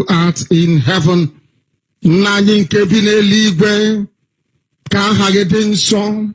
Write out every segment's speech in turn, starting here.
art in heaven. Nanying kebine ligwe kahagedin song.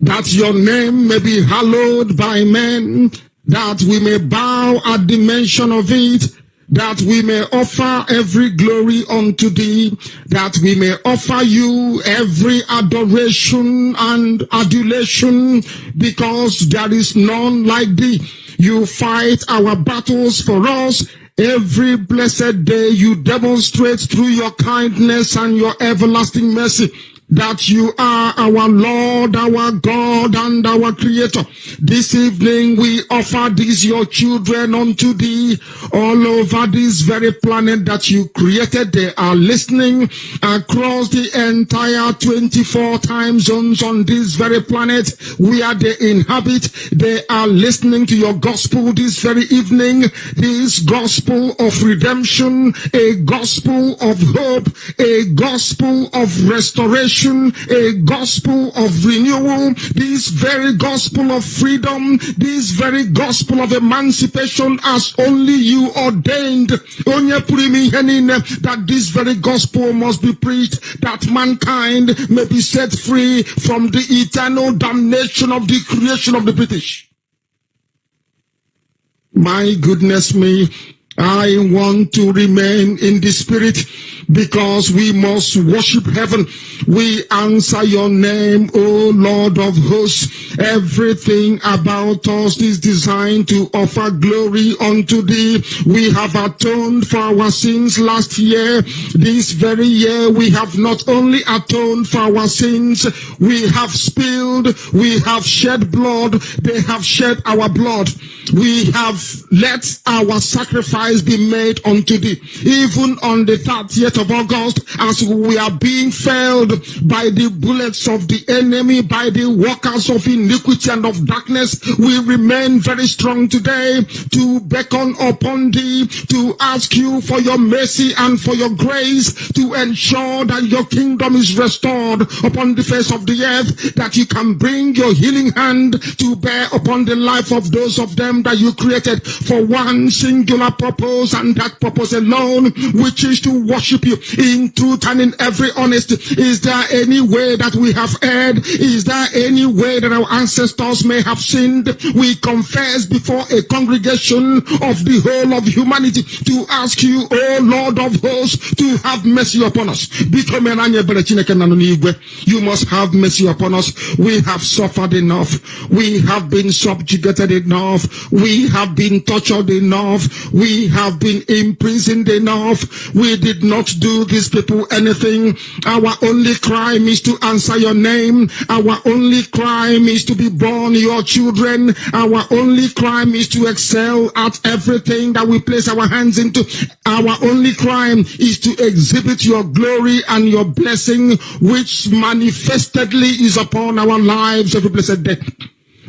That your name may be hallowed by men, that we may bow at the mention of it, that we may offer every glory unto thee, that we may offer you every adoration and adulation, because there is none like thee. You fight our battles for us. Every blessed day you demonstrate through your kindness and your everlasting mercy that you are our Lord, our God, and our Creator. This evening we offer these your children unto thee all over this very planet that you created. They are listening across the entire 24 time zones on this very planet where they inhabit. They are listening to your gospel this very evening, this gospel of redemption, a gospel of hope, a gospel of restoration, a gospel of renewal, this very gospel of freedom, this very gospel of emancipation as only you ordained. That this very gospel must be preached, that mankind may be set free from the eternal damnation of the creation of the British. My goodness me, I want to remain in the spirit because we must worship heaven. We answer your name, O Lord of hosts. Everything about us is designed to offer glory unto thee. We have atoned for our sins last year. This very year we have not only atoned for our sins, we have spilled, we have shed blood, they have shed our blood. We have let our sacrifice be made unto thee. Even on the 30th of August, as we are being felled by the bullets of the enemy, by the workers of iniquity and of darkness, we remain very strong today to beckon upon thee, to ask you for your mercy and for your grace, to ensure that your kingdom is restored upon the face of the earth, that you can bring your healing hand to bear upon the life of those of them that you created for one singular purpose, and that purpose alone, which is to worship you in truth and in every honesty. Is there any way that we have erred? Is there any way that our ancestors may have sinned? We confess before a congregation of the whole of humanity to ask you, O Lord of hosts, to have mercy upon us. You must have mercy upon us. We have suffered enough. We have been subjugated enough. We have been tortured enough. We have been imprisoned enough. We did not do these people anything. Our only crime is to answer your name. Our only crime is to be born your children. Our only crime is to excel at everything that we place our hands into. Our only crime is to exhibit your glory and your blessing, which manifestedly is upon our lives every blessed day.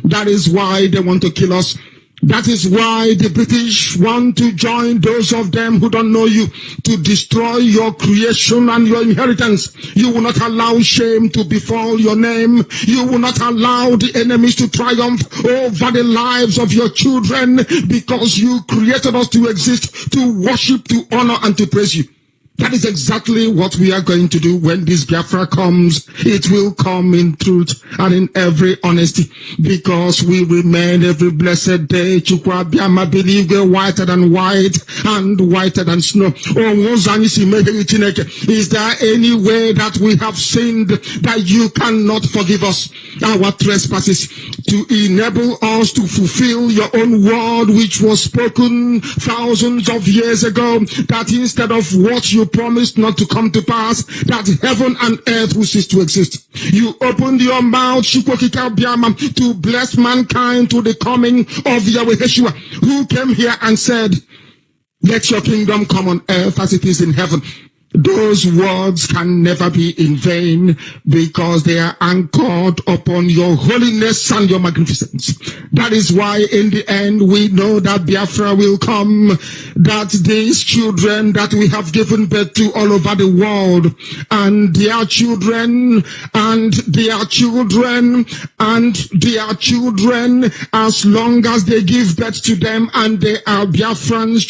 That is why they want to kill us. That is why the British want to join those of them who don't know you to destroy your creation and your inheritance. You will not allow shame to befall your name. You will not allow the enemies to triumph over the lives of your children, because you created us to exist, to worship, to honor, and to praise you. That is exactly what we are going to do when this Biafra comes. It will come in truth and in every honesty, because we remain every blessed day whiter than white and whiter than snow. Is there any way that we have sinned that you cannot forgive us our trespasses, to enable us to fulfill your own word which was spoken thousands of years ago, that instead of what you promised not to come to pass, that heaven and earth will cease to exist? You opened your mouth to bless mankind to the coming of Yahweh Yeshua, who came here and said, let your kingdom come on earth as it is in heaven. Those words can never be in vain because they are anchored upon your holiness and your magnificence. That is why in the end we know that Biafra will come, that these children that we have given birth to all over the world, and their children, and their children, and their children, as long as they give birth to them and they are Biafrans,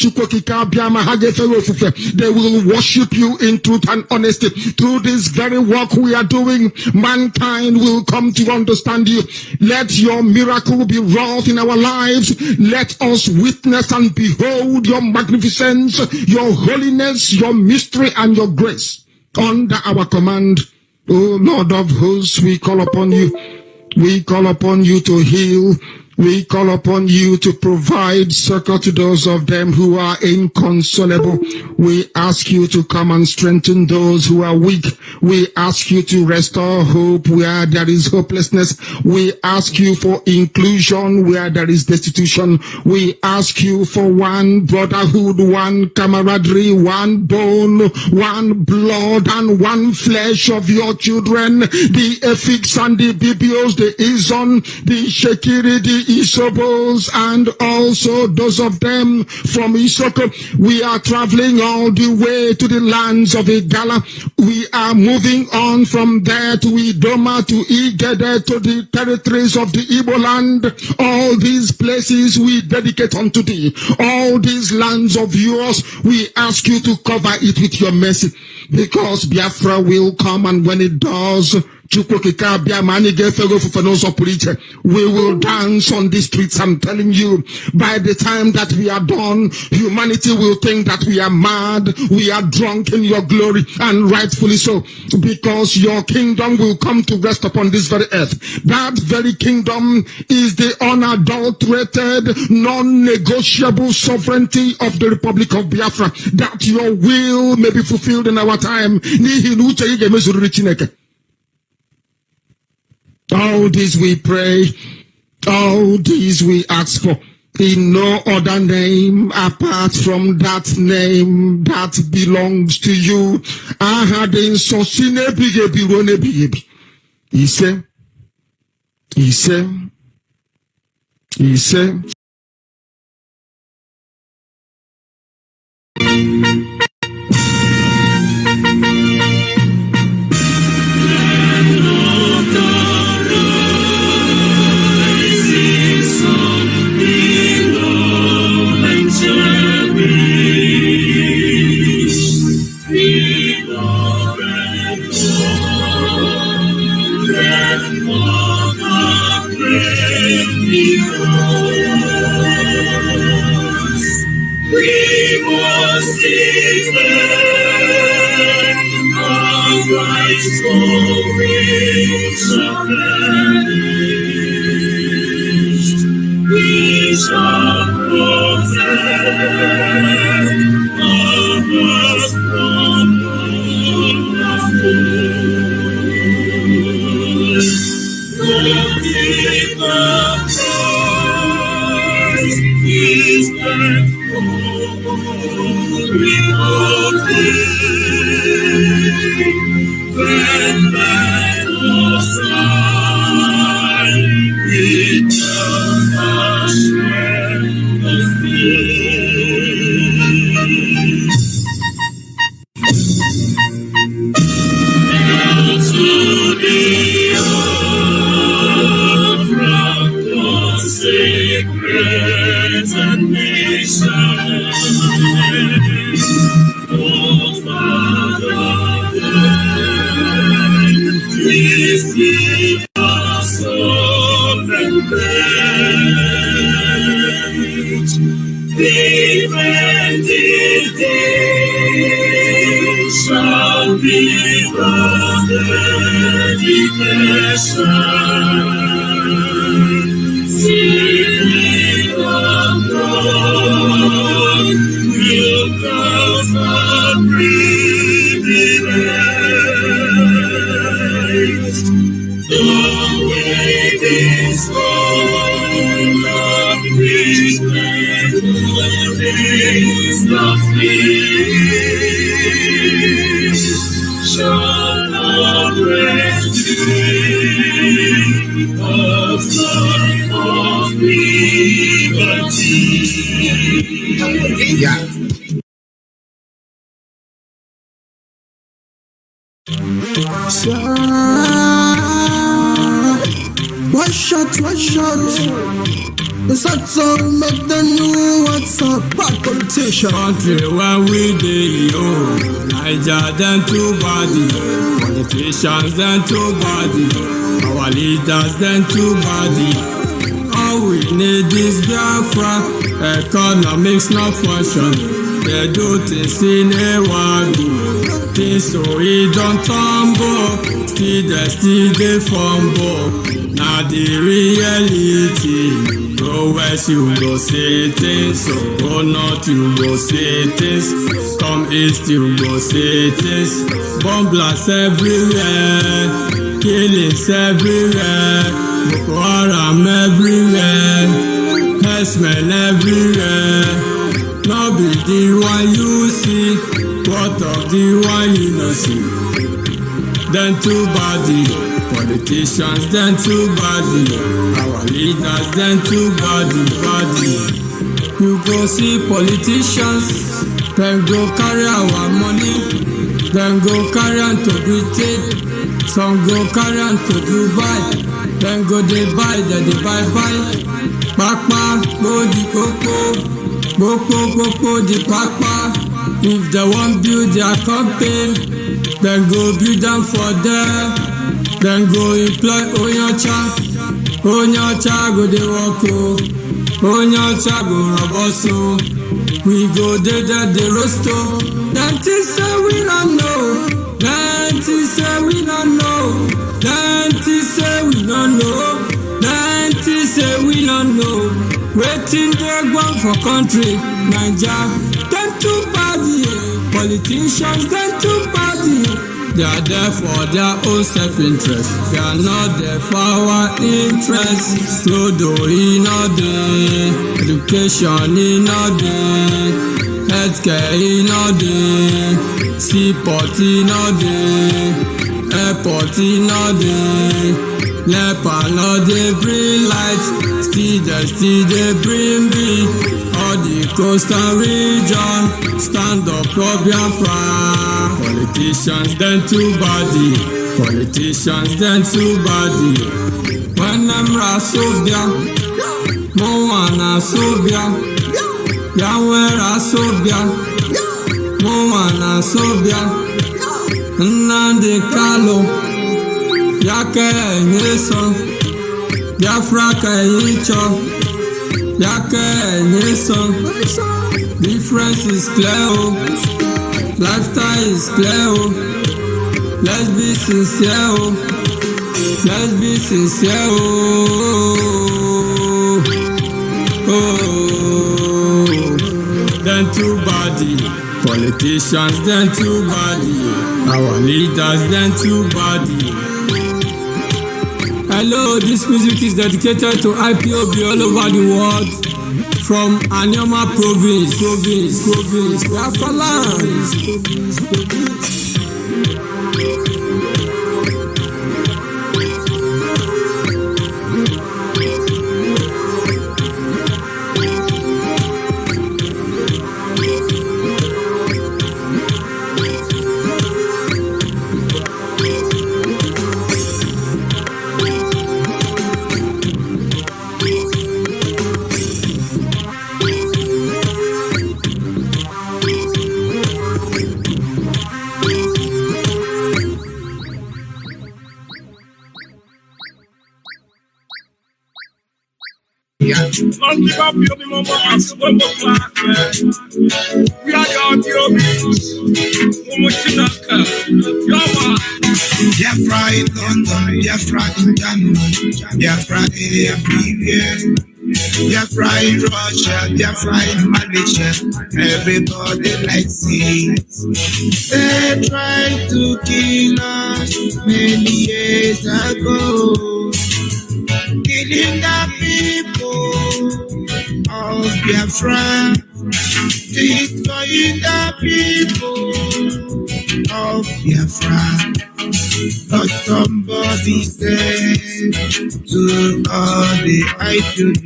they will worship you in truth and honesty. Through this very work we are doing, mankind will come to understand you. Let your miracle be wrought in our lives. Let us witness and behold your magnificence, your holiness, your mystery, and your grace under our command. O Lord of hosts, we call upon you. We call upon you to heal. We call upon you to provide succor to those of them who are inconsolable. We ask you to come and strengthen those who are weak. We ask you to restore hope where there is hopelessness. We ask you for inclusion where there is destitution. We ask you for one brotherhood, one camaraderie, one bone, one blood, and one flesh of your children. The Efiks and the Bibios, the Izon, the Shekiri, the Isobos, and also those of them from Isoko. We are traveling all the way to the lands of Igala. We are moving on from there to Idoma, to Igede, to the territories of the Igbo land. All these places we dedicate unto thee. All these lands of yours, we ask you to cover it with your mercy, because Biafra will come, and when it does, we will dance on the streets. I'm telling you, by the time that we are done, humanity will think that we are mad, we are drunk in your glory, and rightfully so, because your kingdom will come to rest upon this very earth. That very kingdom is the unadulterated, non-negotiable sovereignty of the Republic of Biafra, that your will may be fulfilled in our time. All this we pray, all this we ask for, in no other name apart from that name that belongs to you. He said. We shall protect us from the fools. If the prize is meant for then let us fly without a shred of fear. Now to the from God's sacred nation. Oh, Father, please keep us open bench. Defending thee shall be the dedication. Spirit of God will cause the privilege. The waving storm of which the fleet. shall always be a sign of liberty. Yeah. One shot. The Saxon make the new what's up, bad politician. Country when we dey yo, Niger then too body, politicians then too body, our leaders then too body. All we need is Biafra, economics not function. They do things in a wago, things so it don't tumble, still they fumble. Now the reality, go west you go say things, so go north you go say things, come east you go say things. Bomb blasts everywhere, killings everywhere, Boko Haram everywhere, herdsmen everywhere. No be the one you see, what of the one you no see? Then too body, politicians then too body, our leaders then too body. You go see politicians, then go carry our money, then go carry on to Britain, some go carry on to Dubai, then go they buy, then they buy. Pakpa, body koko, boko the pakpa. If they want build their company, then go build them for them. Then go employ Onyacha go dey work o, Onyacha go roboso. We go dey there dey roast o. Them things say we don't know, them things say we don't know, them things say we don't know, them things say we don't know. Waiting dey go for country, Naija, them too body, politicians them too body. They are there for their own self-interest. They are not there for our interest. Road in a day, education in a day, healthcare in a day, seaport in a day, airport in a day, NEPA no dey bring light, still they bring me. All the coastal region stand up for Biafra. Politicians then too body, politicians then too body. When them rasobia, mo wana sobia, yawe rasobia, mo wana sobia. Nande kalo, yake nyeso, Biafra kayicho, yake nyeso. Difference is clear, lifestyle is clear. Let's be sincere, let's be sincere. Then too body, politicians then too body, our leaders then too body. Hello, this music is dedicated to IPOB all over the world. From Anyama province, Biafra land. Yeah. Biafra in London, Biafra in Germany, Biafra everywhere. Biafra in Russia, Biafra in Malaysia, everybody likes it. They tried to kill us many years ago, killing the people of Biafra. destroying the people of Biafra. But somebody said to all the IPOB,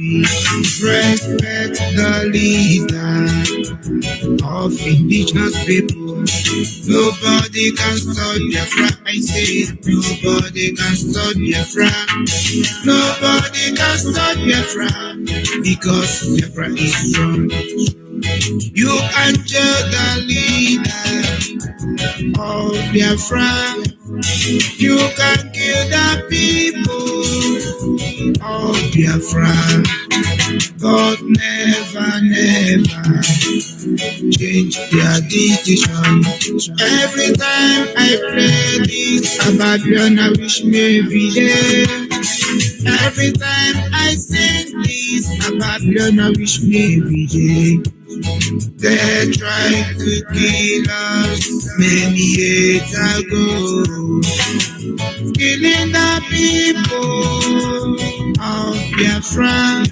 respect the leader of indigenous people. Nobody can stop Biafra. I say nobody can stop Biafra. Nobody can stop Biafra because Biafra is strong. You can tell the leader of Biafra. You can kill the people of Biafra. God never change their decision. Every time I play this about Biafra, I wish me every day. Every time I sing this about Biafra, I wish me every day. They tried to kill us many years ago, killing the people of Biafra,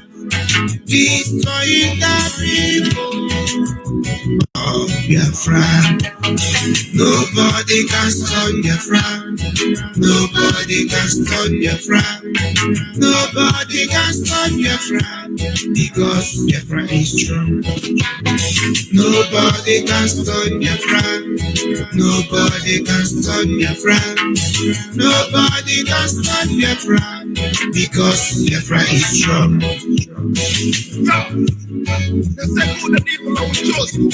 destroying the people of Biafra. Nobody can stop Biafra. Nobody can stop Biafra. Nobody can stop Biafra because Biafra is strong. Nobody can stop Biafra. Nobody can stop Biafra. Nobody can stop Biafra because Biafra is strong. The people are chosen.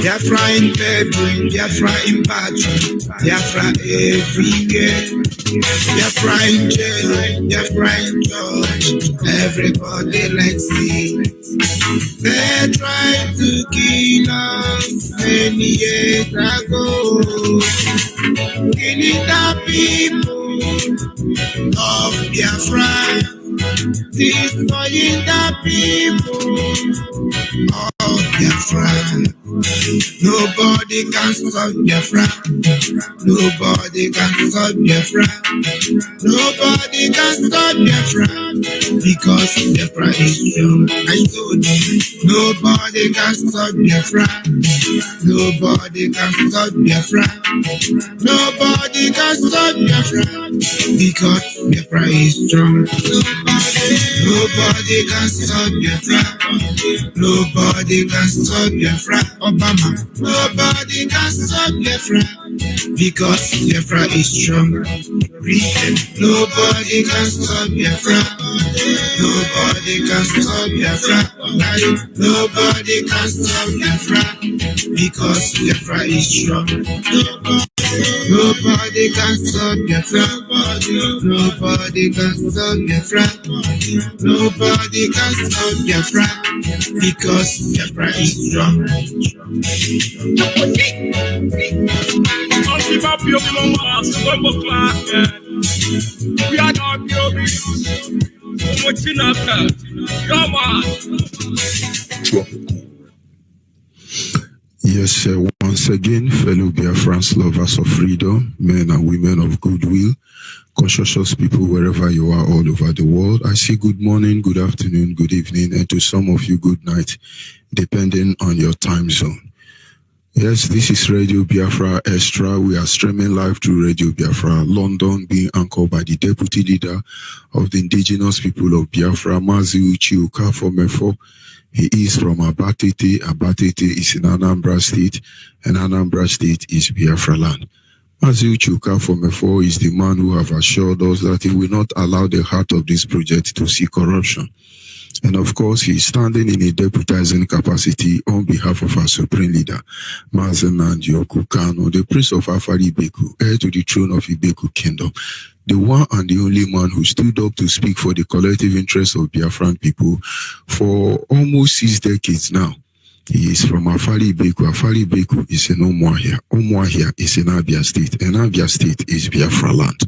Biafra in bedroom, Biafra in bathroom, Biafra everywhere. Biafra in jail, Biafra in church, everybody likes it. They tried to kill us many years ago, killing the people of Biafra, destroying the people of Biafra. Nobody can stop Biafra. Nobody can stop Biafra. Nobody can stop Biafra because Biafra is strong. I told you, nobody can stop Biafra. Nobody can stop Biafra. Nobody can stop Biafra because Biafra is strong. Nobody can stop Biafra. Nobody can stop Biafra. Obama. Nobody can stop Biafra because Biafra is strong. Nobody can stop Biafra. Nobody can stop Biafra. Nobody can stop Biafra because Biafra is strong. Nobody can stop Biafra. Nobody can stop Biafra. Nobody can stop Biafra because Biafra is strong. We are not come on. Yes, sir. Once again, fellow Biafrans, lovers of freedom, men and women of goodwill, conscientious people wherever you are all over the world, I say good morning, good afternoon, good evening, and to some of you, good night, depending on your time zone. Yes, this is Radio Biafra Extra. We are streaming live to Radio Biafra London, being anchored by the Deputy Leader of the Indigenous People of Biafra, Mazi Uche Okafor. He is from Abatete. Abatete is in Anambra State, and Anambra State is Biafra land. Mazi Uche Okafor is the man who have assured us that he will not allow the heart of this project to see corruption. And of course, he is standing in a deputizing capacity on behalf of our Supreme Leader, Mazen Nandioku Kano, the Prince of Afari Ibeku, heir to the throne of Ibeku Kingdom, the one and the only man who stood up to speak for the collective interests of Biafran people for almost 6 decades now. He is from Afari Ibeku. Afari Ibeku is in Umuahia. Umuahia is in Abia State, and Abia State is Biafra land.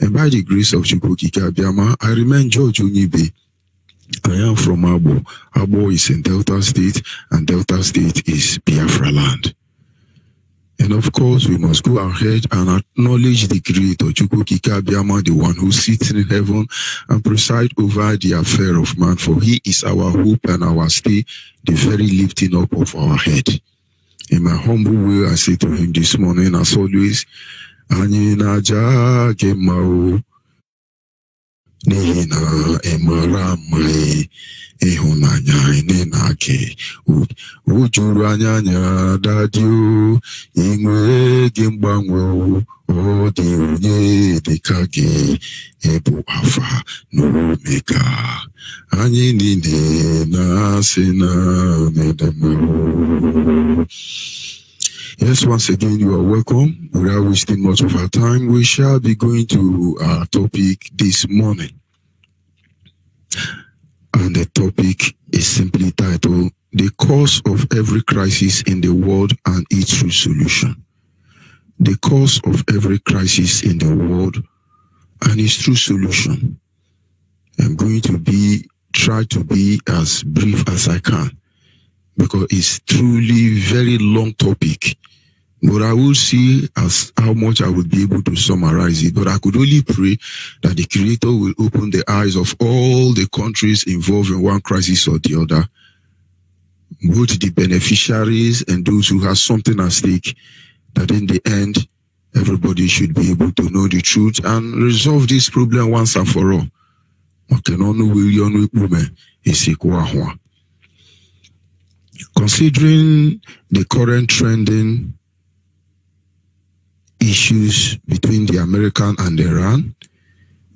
And by the grace of Chukwukika Abiyama, I remain George Onyibe. I am from Abo. Abo is in Delta State, and Delta State is Biafra land. And of course, we must go ahead and acknowledge the Creator, Chukwukika Abiyama, the one who sits in heaven and presides over the affair of man, for he is our hope and our stay, the very lifting up of our head. In my humble way, I say to him this morning, as always, Anyị na-aja gị mma o, n'ihi na ị mara mma, ịhụnanya ị na-agị o juru anya anya dadị o, inwe gị mgbanwe o, ọ dị onye dịka gị, ịbụ Alpha na Omega. Anyị niile na-asị na ịdị mma o. Yes, once again, you are welcome. Without wasting much of our time, we shall be going to our topic this morning. And the topic is simply titled, The Cause of Every Crisis in the World and Its True Solution. The cause of every crisis in the world and its true solution. I'm going to try to be as brief as I can, because it's truly very long topic. But I will see as how much I would be able to summarize it. But I could only pray that the Creator will open the eyes of all the countries involved in one crisis or the other, both the beneficiaries and those who have something at stake, that in the end, everybody should be able to know the truth and resolve this problem once and for all. Considering the current trending issues between the American and Iran,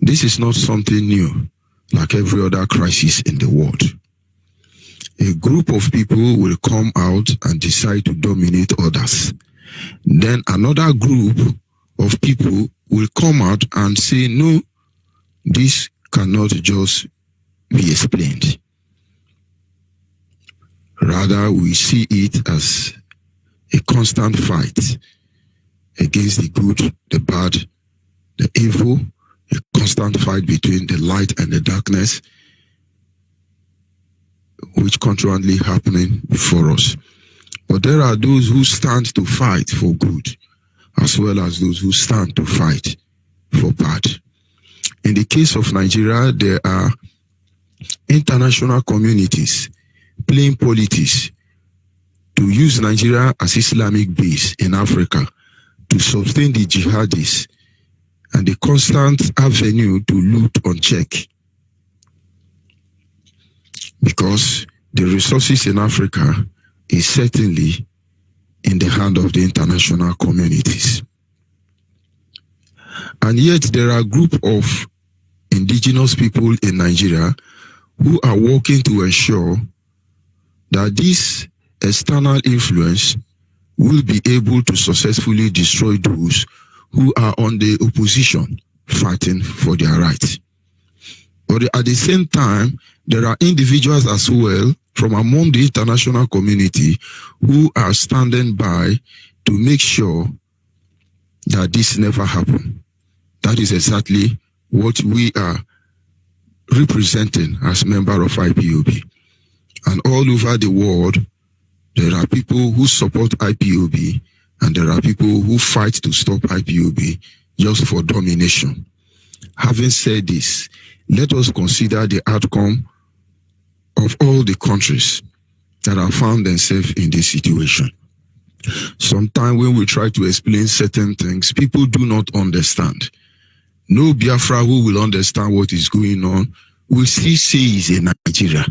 this is not something new, like every other crisis in the world. A group of people will come out and decide to dominate others. Then another group of people will come out and say, no, this cannot just be explained. Rather, we see it as a constant fight against the good, the bad, the evil, a constant fight between the light and the darkness, which currently happening before us. But there are those who stand to fight for good, as well as those who stand to fight for bad. In the case of Nigeria, there are international communities playing politics to use Nigeria as Islamic base in Africa to sustain the jihadists and the constant avenue to loot unchecked. Because the resources in Africa is certainly in the hand of the international communities. And yet there are a group of indigenous people in Nigeria who are working to ensure that this external influence will be able to successfully destroy those who are on the opposition fighting for their rights. But at the same time, there are individuals as well from among the international community who are standing by to make sure that this never happen. That is exactly what we are representing as member of IPOB. And all over the world, there are people who support IPOB and there are people who fight to stop IPOB just for domination. Having said this, let us consider the outcome of all the countries that have found themselves in this situation. Sometimes when we try to explain certain things, people do not understand. No Biafra who will understand what is going on will still say he's in Nigeria.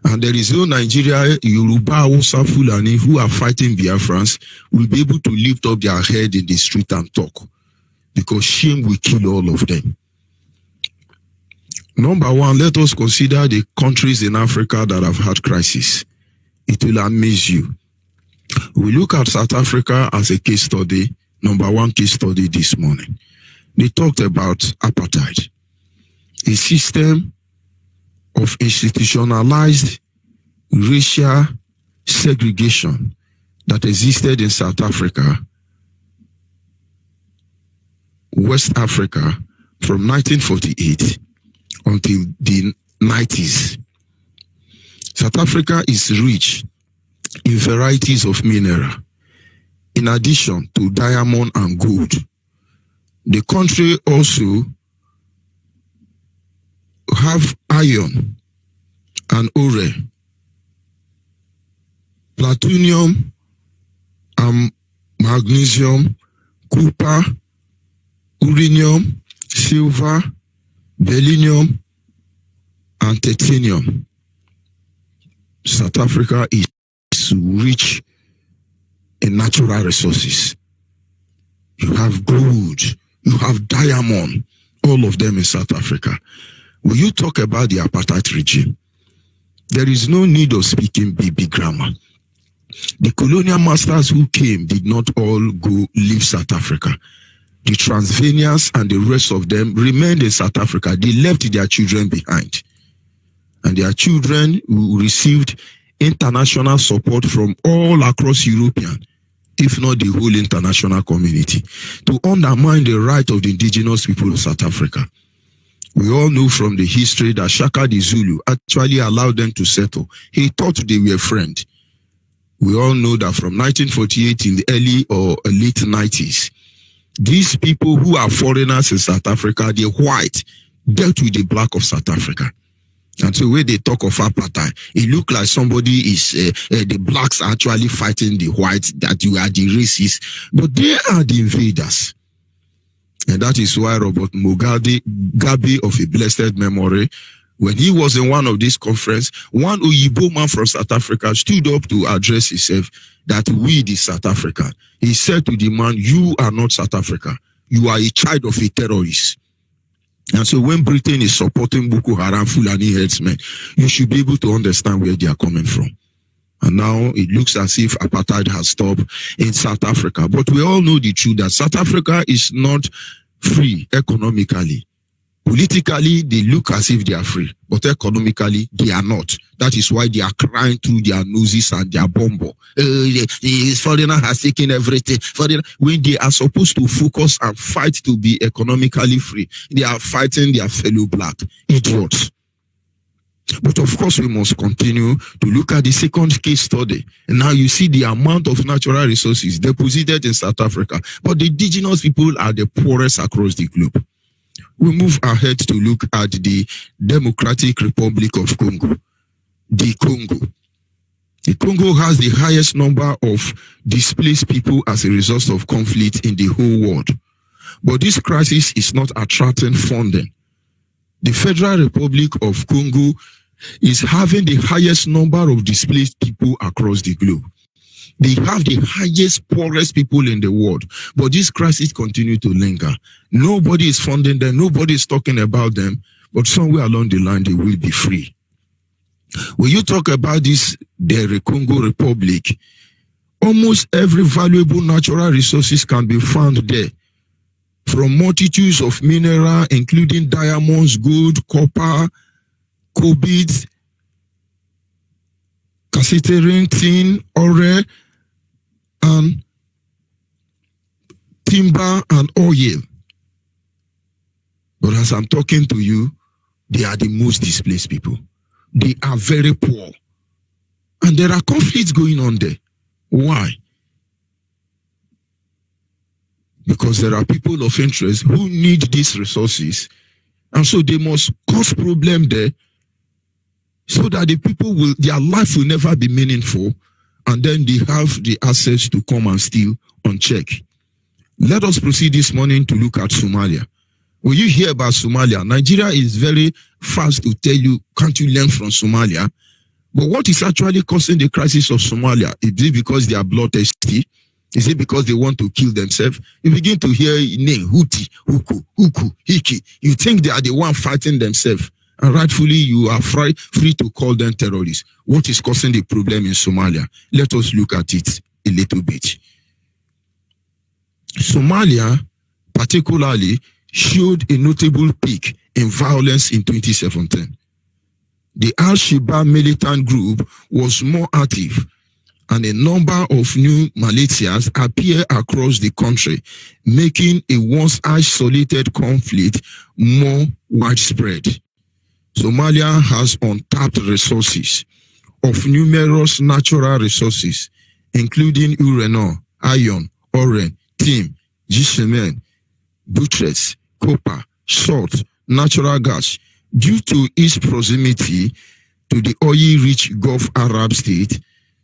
And there is no Nigeria, Yoruba, Hausa, Fulani who are fighting Biafrans will be able to lift up their head in the street and talk, because shame will kill all of them. Number one, let us consider the countries in Africa that have had crisis. It will amaze you. We look at South Africa as a case study, number one case study this morning. They talked about apartheid, a system of institutionalized racial segregation that existed in South Africa, West Africa, from 1948 until the 90s. South Africa is rich in varieties of mineral. In addition to diamond and gold, the country also have iron and ore, platinum and magnesium, copper, uranium, silver, beryllium, and titanium. South Africa is rich in natural resources. You have gold, you have diamond, all of them in South Africa. When you talk about the apartheid regime, there is no need of speaking big grammar. The colonial masters who came did not all go leave South Africa. The Transvaenians and the rest of them remained in South Africa. They left their children behind. And their children who received international support from all across European, if not the whole international community, to undermine the right of the indigenous people of South Africa. We all know from the history that Shaka the Zulu actually allowed them to settle. He thought they were friends. We all know that from 1948 in the early or late 90s, these people who are foreigners in South Africa, the white, dealt with the black of South Africa. And so when they talk of apartheid, it looks like somebody is, the blacks are actually fighting the whites, that you are the racists, but they are the invaders. And that is why Robert Mugabe of a blessed memory, when he was in one of these conferences, one Oyibo man from South Africa stood up to address himself that we the South Africa. He said to the man, you are not South Africa. You are a child of a terrorist. And so when Britain is supporting Boko Haram, Fulani herdsmen, you should be able to understand where they are coming from. And now it looks as if apartheid has stopped in South Africa. But we all know the truth that South Africa is not free economically. Politically, they look as if they are free, but economically, they are not. That is why they are crying through their noses and their bumbo. The foreigner has taken everything. When they are supposed to focus and fight to be economically free, they are fighting their fellow black idiots. But of course, we must continue to look at the second case study. And now you see the amount of natural resources deposited in South Africa. But the indigenous people are the poorest across the globe. We move ahead to look at the Democratic Republic of Congo. The Congo. The Congo has the highest number of displaced people as a result of conflict in the whole world. But this crisis is not attracting funding. The Federal Republic of Congo is having the highest number of displaced people across the globe. They have the highest, poorest people in the world. But this crisis continues to linger. Nobody is funding them. Nobody is talking about them. But somewhere along the line, they will be free. When you talk about this, the Congo Republic, almost every valuable natural resources can be found there. From multitudes of minerals, including diamonds, gold, copper, cobalt, cassiterine, tin, ore, and timber and oil. But as I'm talking to you, they are the most displaced people. They are very poor. And there are conflicts going on there. Why? Because there are people of interest who need these resources. And so they must cause problem there so that the people will, their life will never be meaningful. And then they have the access to come and steal unchecked. Let us proceed this morning to look at Somalia. When you hear about Somalia, Nigeria is very fast to tell you, can't you learn from Somalia? But what is actually causing the crisis of Somalia? Is it because they are bloodthirsty? Is it because they want to kill themselves? You begin to hear name, Huti, Huku, Hiki. You think they are the one fighting themselves. And rightfully, you are free to call them terrorists. What is causing the problem in Somalia? Let us look at it a little bit. Somalia, particularly, showed a notable peak in violence in 2017. The Al-Shabaab militant group was more active, and a number of new militias appear across the country, making a once isolated conflict more widespread. Somalia has untapped resources of numerous natural resources, including uranium, iron, oren, tin, cement, buttress, copper, salt, natural gas. Due to its proximity to the oil-rich Gulf Arab state,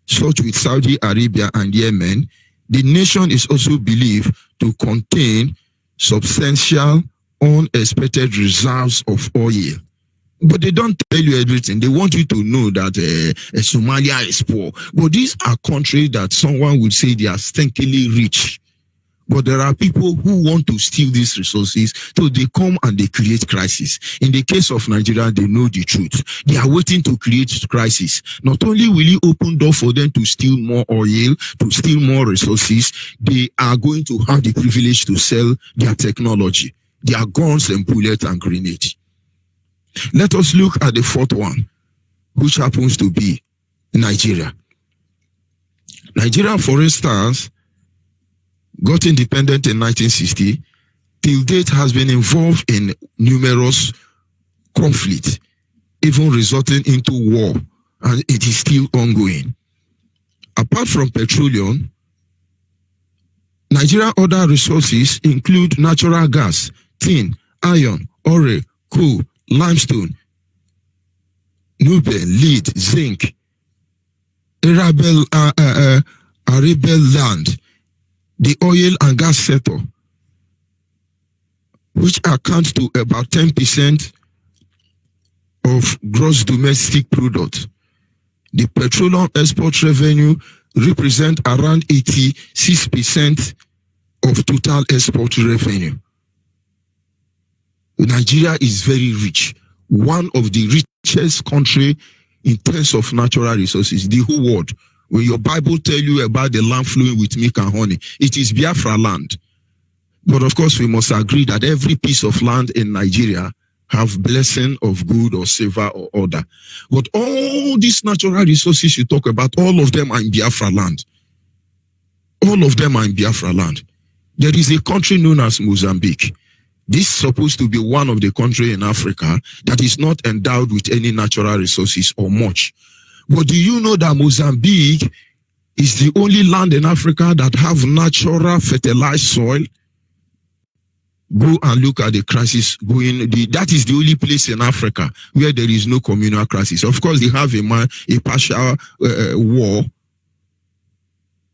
such with Saudi Arabia and Yemen, the nation is also believed to contain substantial unexpected reserves of oil. But they don't tell you everything. They want you to know that Somalia is poor. But these are countries that someone would say they are stinkingly rich. But there are people who want to steal these resources, so they come and they create crisis. In the case of Nigeria, they know the truth. They are waiting to create crisis. Not only will he open door for them to steal more oil, to steal more resources, they are going to have the privilege to sell their technology, their guns and bullets and grenades. Let us look at the fourth one, which happens to be Nigeria. Nigeria, for instance, got independent in 1960, till date has been involved in numerous conflicts, even resulting into war, and it is still ongoing. Apart from petroleum, Nigeria's other resources include natural gas, tin, iron, ore, coal, limestone, nube, lead, zinc, arable land, the oil and gas sector, which accounts to about 10% of gross domestic product. The petroleum export revenue represents around 86% of total export revenue. Nigeria is very rich, one of the richest countries in terms of natural resources, the whole world. When your Bible tell you about the land flowing with milk and honey, it is Biafra land. But of course, we must agree that every piece of land in Nigeria have blessing of good or silver or other. But all these natural resources you talk about, all of them are in Biafra land. All of them are in Biafra land. There is a country known as Mozambique. This is supposed to be one of the countries in Africa that is not endowed with any natural resources or much. But do you know that Mozambique is the only land in Africa that have natural fertilized soil? Go and look at the crisis going. That is the only place in Africa where there is no communal crisis. Of course, they have a partial war,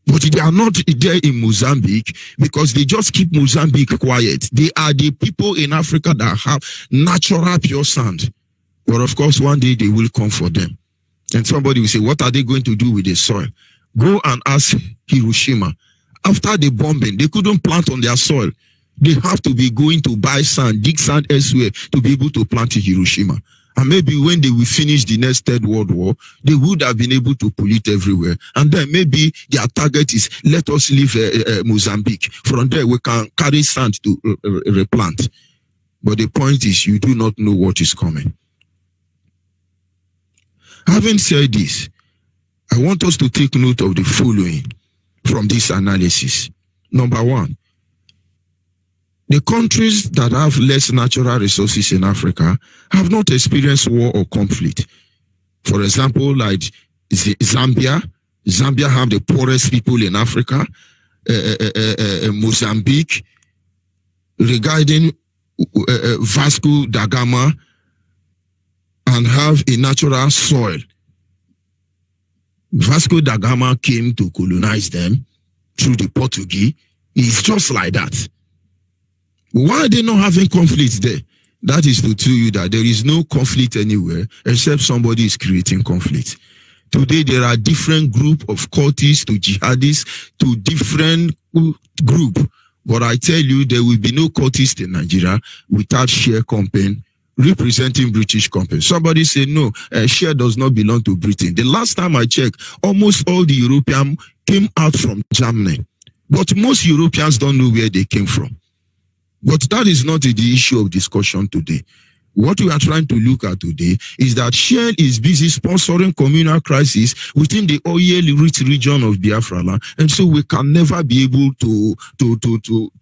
but they are not there in Mozambique because they just keep Mozambique quiet. They are the people in Africa that have natural pure sand. But of course, one day they will come for them. And somebody will say, what are they going to do with the soil? Go and ask Hiroshima. After the bombing, they couldn't plant on their soil. They have to be going to buy sand, dig sand elsewhere to be able to plant in Hiroshima. And maybe when they will finish the next Third World War, they would have been able to pollute everywhere. And then maybe their target is, let us leave Mozambique. From there, we can carry sand to replant. But the point is, you do not know what is coming. Having said this, I want us to take note of the following from this analysis. Number one, the countries that have less natural resources in Africa have not experienced war or conflict. For example, like Zambia. Zambia have the poorest people in Africa. Mozambique, regarding Vasco da Gama, and have a natural soil. Vasco da Gama came to colonize them through the Portuguese. It's just like that. Why are they not having conflict there? That is to tell you that there is no conflict anywhere except somebody is creating conflict. Today, there are different groups of cultists to jihadists to different groups. But I tell you, there will be no cultists in Nigeria without share company representing British company. Somebody said, no, share does not belong to Britain. The last time I checked, almost all the Europeans came out from Germany. But most Europeans don't know where they came from. But that is not the issue of discussion today. What we are trying to look at today is that Shell is busy sponsoring communal crisis within the oil-rich region of Biafra land, and so we can never be able to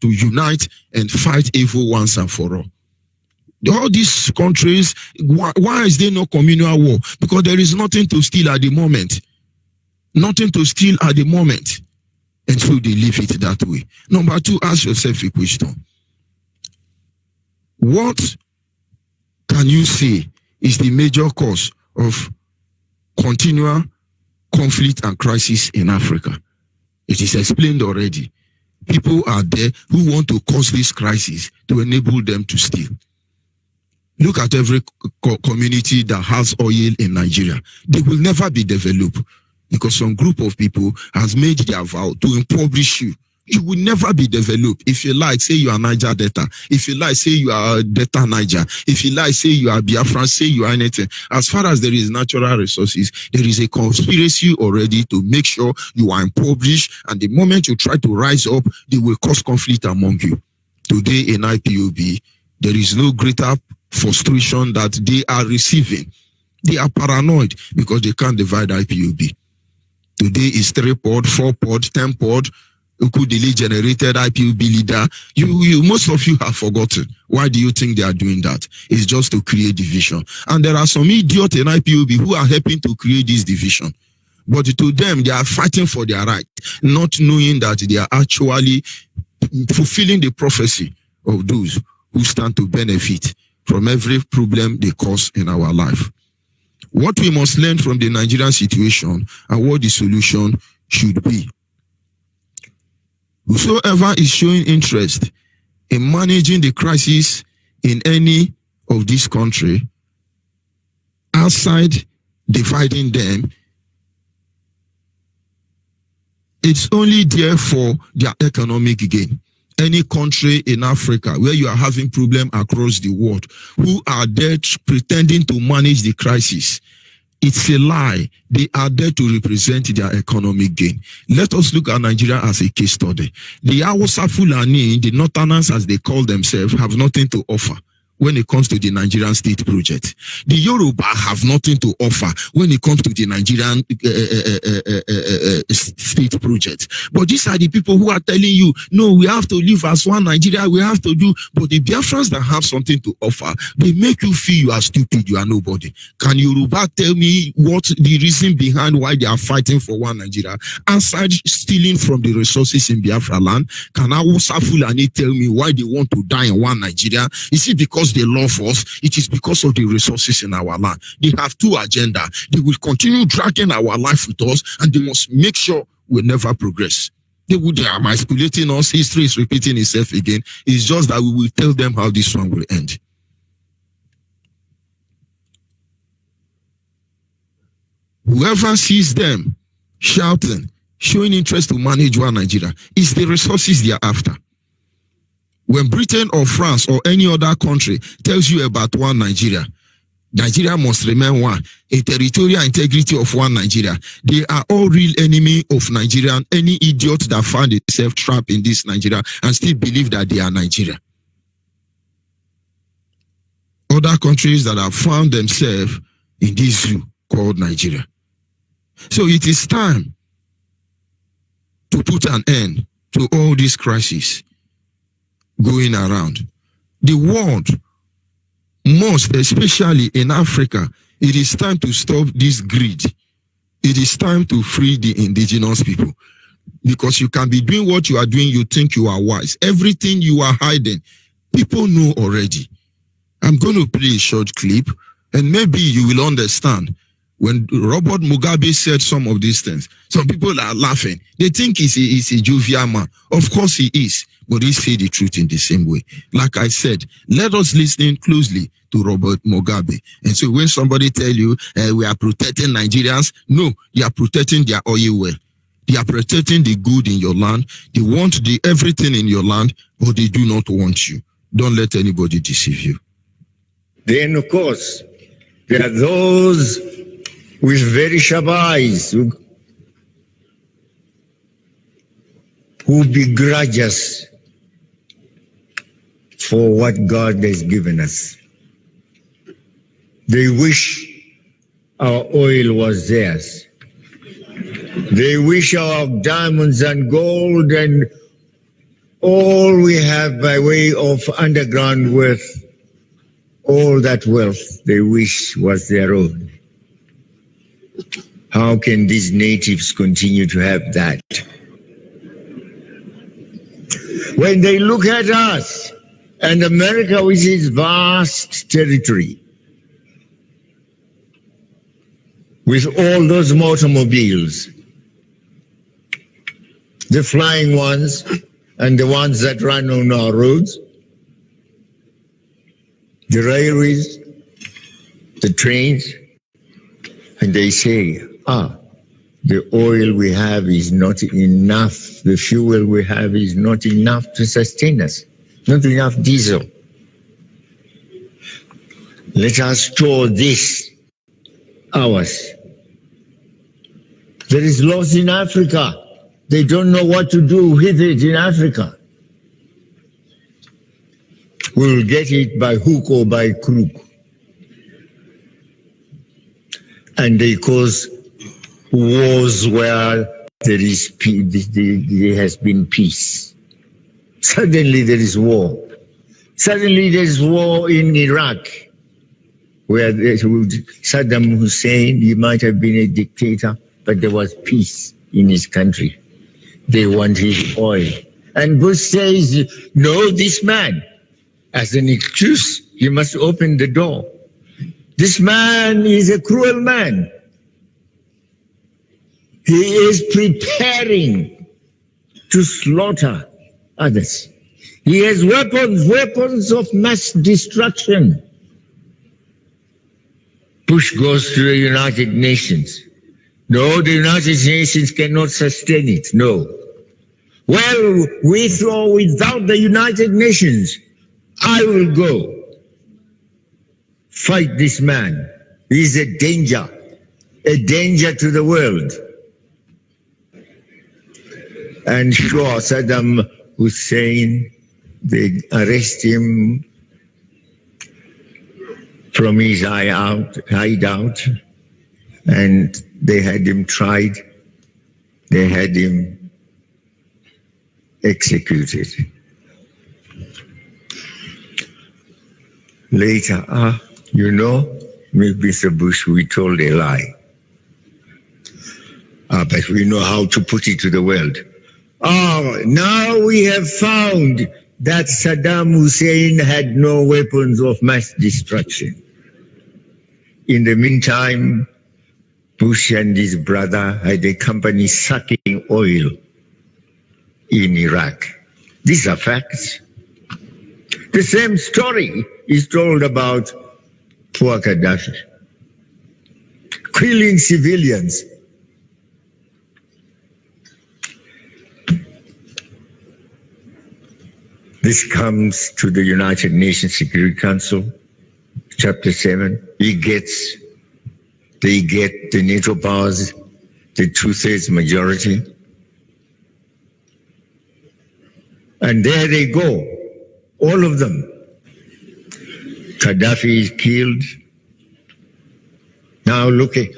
unite and fight evil once and for all. All these countries, why is there no communal war? Because there is nothing to steal at the moment. Nothing to steal at the moment. And so they leave it that way. Number two, ask yourself a question. What can you say is the major cause of continual conflict and crisis in Africa? It is explained already. People are there who want to cause this crisis to enable them to steal. Look at every community that has oil in Nigeria. They will never be developed because some group of people has made their vow to impoverish you. You will never be developed. If you like, say you are Niger Delta. If you like, say you are Delta Niger. If you like, say you are Biafra, say you are anything. As far as there is natural resources, there is a conspiracy already to make sure you are impoverished. And the moment you try to rise up, they will cause conflict among you. Today in IPOB, there is no greater frustration that they are receiving. They are paranoid because they can't divide IPOB. Today is 3-pod, 4-pod, 10-pod. Ukudili generated IPOB leader. Most of you have forgotten. Why do you think they are doing that? It's just to create division. And there are some idiots in IPOB who are helping to create this division. But to them, they are fighting for their right, not knowing that they are actually fulfilling the prophecy of those who stand to benefit from every problem they cause in our life. What we must learn from the Nigerian situation and what the solution should be. Whosoever is showing interest in managing the crisis in any of this country, outside dividing them, it's only there for their economic gain. Any country in Africa where you are having problem across the world, who are there pretending to manage the crisis, it's a lie. They are there to represent their economic gain. Let us look at Nigeria as a case study. The Hausa Fulani, the Northerners as they call themselves, have nothing to offer when it comes to the Nigerian state project. The Yoruba have nothing to offer when it comes to the Nigerian state project. But these are the people who are telling you, no, we have to live as one Nigeria, we have to do. But the Biafrans that have something to offer, they make you feel you are stupid, you are nobody. Can Yoruba tell me what the reason behind why they are fighting for one Nigeria? Aside stealing from the resources in Biafra land, can Hausa Fulani tell me why they want to die in one Nigeria? Is it because they love us? It is because of the resources in our land. They have two agendas. They will continue dragging our life with us, and they must make sure we never progress. They are manipulating us. History is repeating itself again. It's just that we will tell them how this one will end. Whoever sees them shouting, showing interest to manage one Nigeria, is the resources they are after. When Britain or France or any other country tells you about one Nigeria, Nigeria must remain one, a territorial integrity of one Nigeria. They are all real enemy of Nigeria. Any idiot that found itself trapped in this Nigeria and still believe that they are Nigeria. Other countries that have found themselves in this zoo called Nigeria. So it is time to put an end to all these crises going around. The world must, especially in Africa, it is time to stop this greed. It is time to free the indigenous people. Because you can be doing what you are doing, you think you are wise. Everything you are hiding, people know already. I'm going to play a short clip, and maybe you will understand. When Robert Mugabe said some of these things, some people are laughing. They think he's a jovial man. Of course he is, but he said the truth in the same way. Like I said, let us listen closely to Robert Mugabe. And so when somebody tell you, we are protecting Nigerians, no, you are protecting their oil well. They are protecting the good in your land. They want everything in your land, but they do not want you. Don't let anybody deceive you. Then, of course, there are those with very sharp eyes who begrudge us for what God has given us. They wish our oil was theirs. They wish our diamonds and gold and all we have by way of underground wealth, all that wealth they wish was their own. How can these natives continue to have that? When they look at us and America with its vast territory, with all those automobiles, the flying ones and the ones that run on our roads, the railways, the trains, and they say, the oil we have is not enough, the fuel we have is not enough to sustain us, not enough diesel. Let us store this, ours. There is loss in Africa. They don't know what to do with it in Africa. We will get it by hook or by crook. And they cause wars where there has been peace. Suddenly there is war. Suddenly there is war in Iraq, where Saddam Hussein, he might have been a dictator, but there was peace in his country. They want his oil. And Bush says, no, this man, as an excuse, you must open the door. This man is a cruel man. He is preparing to slaughter others. He has weapons of mass destruction. Bush goes to the United Nations. No, the United Nations cannot sustain it. No. Well, with or without the United Nations, I will go fight this man. He is a danger to the world. And sure, Saddam Hussein, they arrest him from his hideout, and they had him tried. They had him executed. Later, Mr. Bush, we told a lie. But we know how to put it to the world. Now we have found that Saddam Hussein had no weapons of mass destruction. In the meantime, Bush and his brother had a company sucking oil in Iraq. These are facts. The same story is told about poor Gaddafi, killing civilians. This comes to the United Nations Security Council, Chapter 7. They get the NATO powers, the 2/3 majority. And there they go, all of them. Gaddafi is killed. Now look at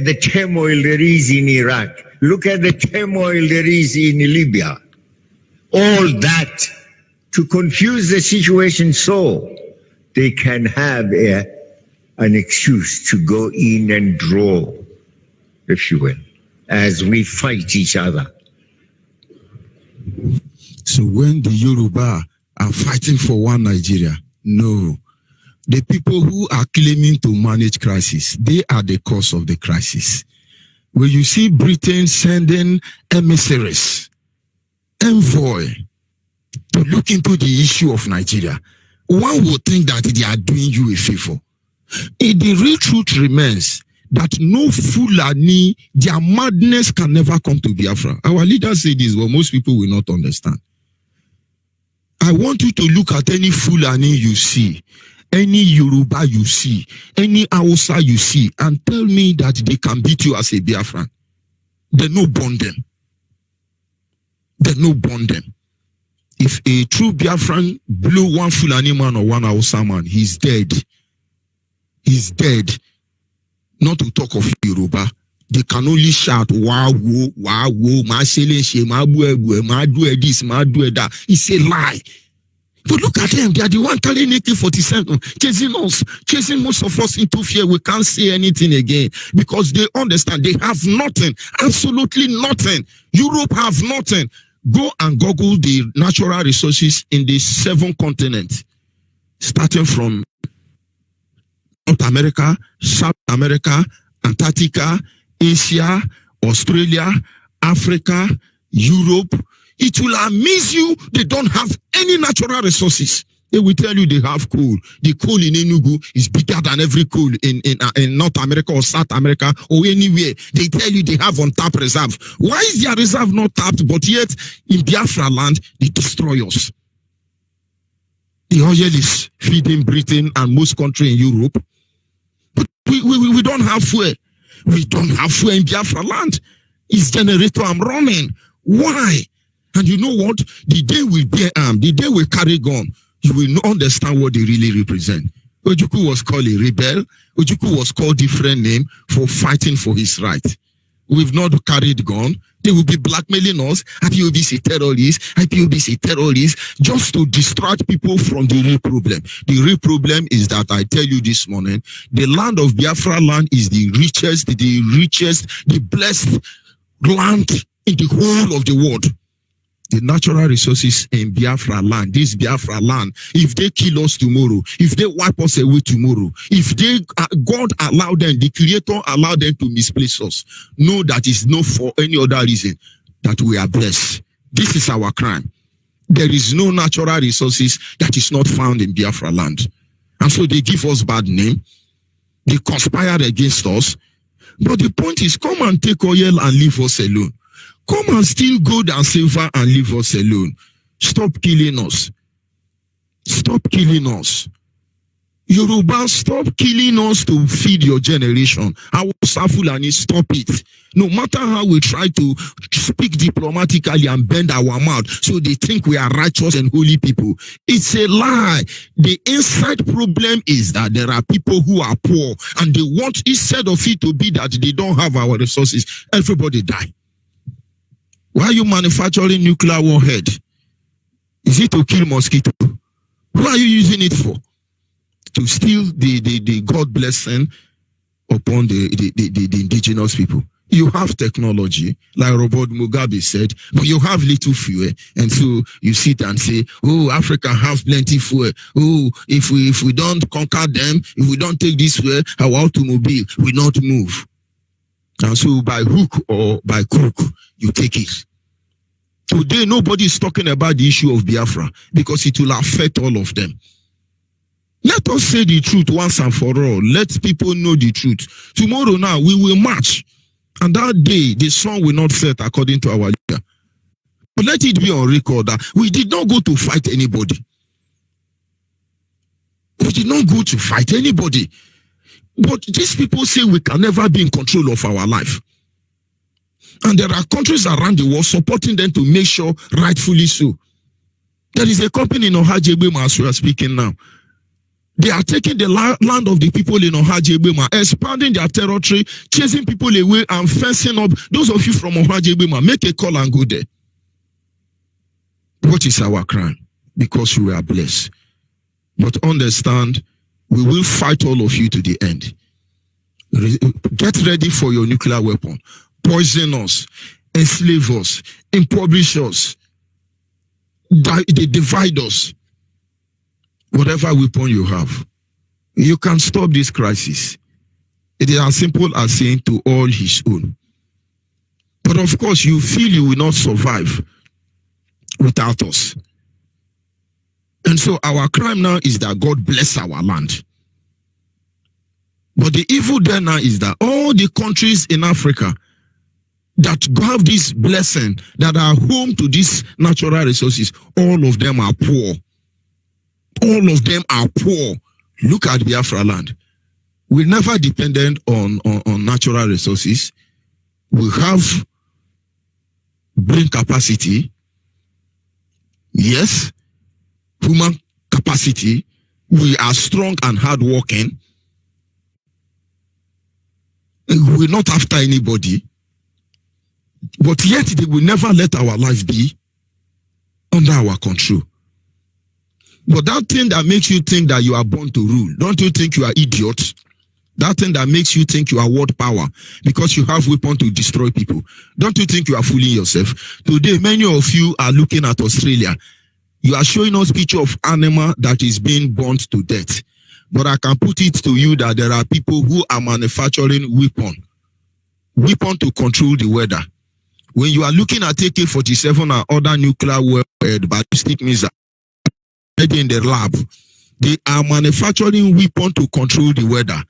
the turmoil there is in Iraq. Look at the turmoil there is in Libya. All that to confuse the situation so they can have an excuse to go in and draw the fuel as we fight each other. So when the Yoruba are fighting for one Nigeria, no. The people who are claiming to manage crisis, they are the cause of the crisis. When you see Britain sending emissaries, envoy, to look into the issue of Nigeria, one would think that they are doing you a favor. The real truth remains that no Fulani, their madness can never come to Biafra. Our leaders say this, but most people will not understand. I want you to look at any Fulani you see, any Yoruba you see, any Hausa you see, and tell me that they can beat you as a Biafran. They no bond them. They no bond them. If a true Biafran blew one Fulani man or one Hausa man, he's dead. He's dead. Not to talk of Yoruba. They can only shout, wow, ma shele, ma bue, ma do this, ma do that. It's a lie. But look at them. They are the one carrying AK-47, chasing us, chasing most of us into fear. We can't say anything again because they understand they have nothing, absolutely nothing. Europe have nothing. Go and Google the natural resources in the 7 continents, starting from North America, South America, Antarctica, Asia, Australia, Africa, Europe. It will amaze you. They don't have any natural resources. They will tell you they have coal. The coal in Enugu is bigger than every coal in North America or South America or anywhere. They tell you they have untapped reserve. Why is their reserve not tapped? But yet in Biafra land, they destroy us. The oil is feeding Britain and most countries in Europe. But we don't have fuel. We don't have fuel in Biafra land. It's generator I'm running. Why? And you know what? The day we bear arm, the day we carry gun, you will not understand what they really represent. Ojukwu was called a rebel. Ojukwu was called different name for fighting for his right. We've not carried gun. They will be blackmailing us. IPOB is a terrorist. IPOB is a terrorist, just to distract people from the real problem. The real problem is that I tell you this morning, the land of Biafra land is the richest, the blessed land in the whole of the world. The natural resources in Biafra land, this Biafra land, if they kill us tomorrow, if they wipe us away tomorrow, if they, God allow them, the Creator allow them to misplace us, know that it's not for any other reason that we are blessed. This is our crime. There is no natural resources that is not found in Biafra land. And so they give us bad name. They conspire against us. But the point is, come and take oil and leave us alone. Come and steal gold and silver and leave us alone. Stop killing us. Stop killing us. Yoruba, stop killing us to feed your generation. Our Fulani, stop it. No matter how we try to speak diplomatically and bend our mouth so they think we are righteous and holy people, it's a lie. The inside problem is that there are people who are poor and they want, instead of it to be that they don't have our resources, everybody die. Why are you manufacturing nuclear warhead? Is it to kill mosquito? Who are you using it for? To steal the God blessing upon the indigenous people. You have technology, like Robert Mugabe said, but you have little fuel. And so you sit and say, oh, Africa have plenty fuel. Oh, if we don't conquer them, if we don't take this fuel, our automobile will not move. And so by hook or by crook, you take it. Today, nobody is talking about the issue of Biafra because it will affect all of them. Let us say the truth once and for all. Let people know the truth. Tomorrow now, we will march. And that day, the sun will not set according to our leader. But let it be on record that we did not go to fight anybody. We did not go to fight anybody. But these people say we can never be in control of our life. And there are countries around the world supporting them to make sure rightfully so. There is a company in Ohajegbema as we are speaking now. They are taking the land of the people in Ohajegbema, expanding their territory, chasing people away and fencing up. Those of you from Ohajegbema, make a call and go there. What is our crime? Because we are blessed. But understand, we will fight all of you to the end. Get ready for your nuclear weapon. Poison us, enslave us, impoverish us, they divide us. Whatever weapon you have, you can stop this crisis. It is as simple as saying to all his own. But of course, you feel you will not survive without us. And so our crime now is that God bless our land. But the evil there now is that all the countries in Africa that have this blessing, that are home to these natural resources, all of them are poor. All of them are poor. Look at Biafra land. We never depended on natural resources. We have brain capacity. Yes. Human capacity. We are strong and hardworking. We're not after anybody. But yet they will never let our life be under our control. But that thing that makes you think that you are born to rule, don't you think you are idiot? That thing that makes you think you are world power because you have weapons to destroy people. Don't you think you are fooling yourself? Today, many of you are looking at Australia. You are showing us picture of animal that is being burnt to death. But I can put it to you that there are people who are manufacturing weapon to control the weather. When you are looking at AK-47 and other nuclear weapons, ballistic missiles in the lab, they are manufacturing weapon to control the weather.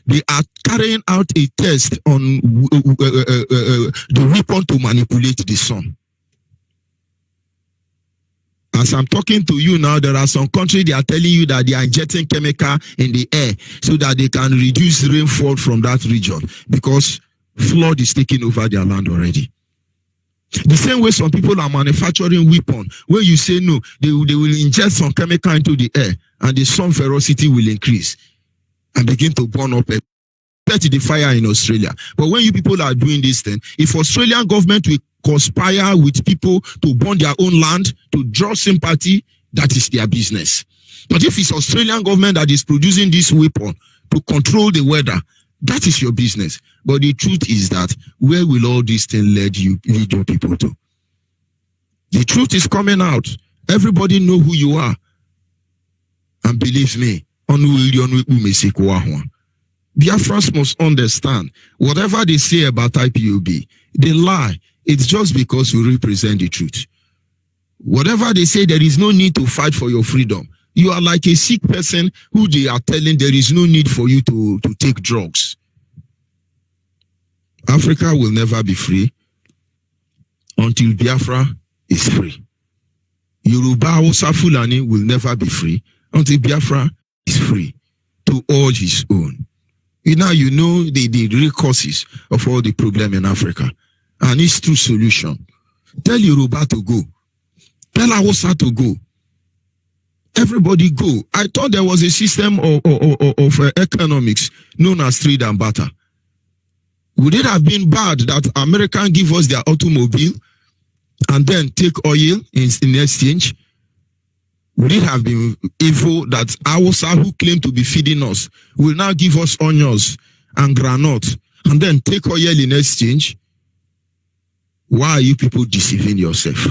They are carrying out a test on the weapon to manipulate the sun. As I'm talking to you now, there are some countries they are telling you that they are injecting chemical in the air so that they can reduce rainfall from that region because flood is taking over their land already. The same way some people are manufacturing weapons, where you say no, they will inject some chemical into the air and the sun ferocity will increase and begin to burn up the fire in Australia. But when you people are doing this thing, if Australian government will conspire with people to burn their own land to draw sympathy, that is their business. But if it's Australian government that is producing this weapon to control the weather, that is your business. But the truth is that where will all this thing lead your people to? The truth is coming out. Everybody know who you are. And believe me, Biafrans must understand, whatever they say about IPOB, they lie. It's just because we represent the truth. Whatever they say, there is no need to fight for your freedom. You are like a sick person who they are telling there is no need for you to take drugs. Africa will never be free until Biafra is free. Yoruba Hausa Fulani will never be free until Biafra is free to all his own. You know the real causes of all the problem in Africa. And it's true solution. Tell Yoruba to go. Tell Hausa to go. Everybody go. I thought there was a system of economics known as trade and barter. Would it have been bad that Americans give us their automobile and then take oil in exchange? Would it have been evil that Hausa, who claim to be feeding us, will now give us onions and granite and then take oil in exchange? Why are you people deceiving yourself?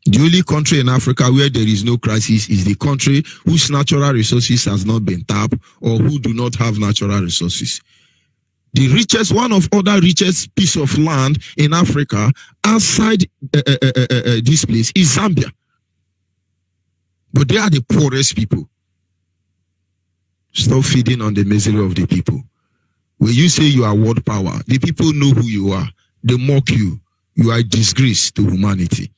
The only country in Africa where there is no crisis is the country whose natural resources has not been tapped or who do not have natural resources. The richest, one of other richest piece of land in Africa outside this place is Zambia. But they are the poorest people. Stop feeding on the misery of the people. When you say you are world power, the people know who you are. They mock you. You are a disgrace to humanity.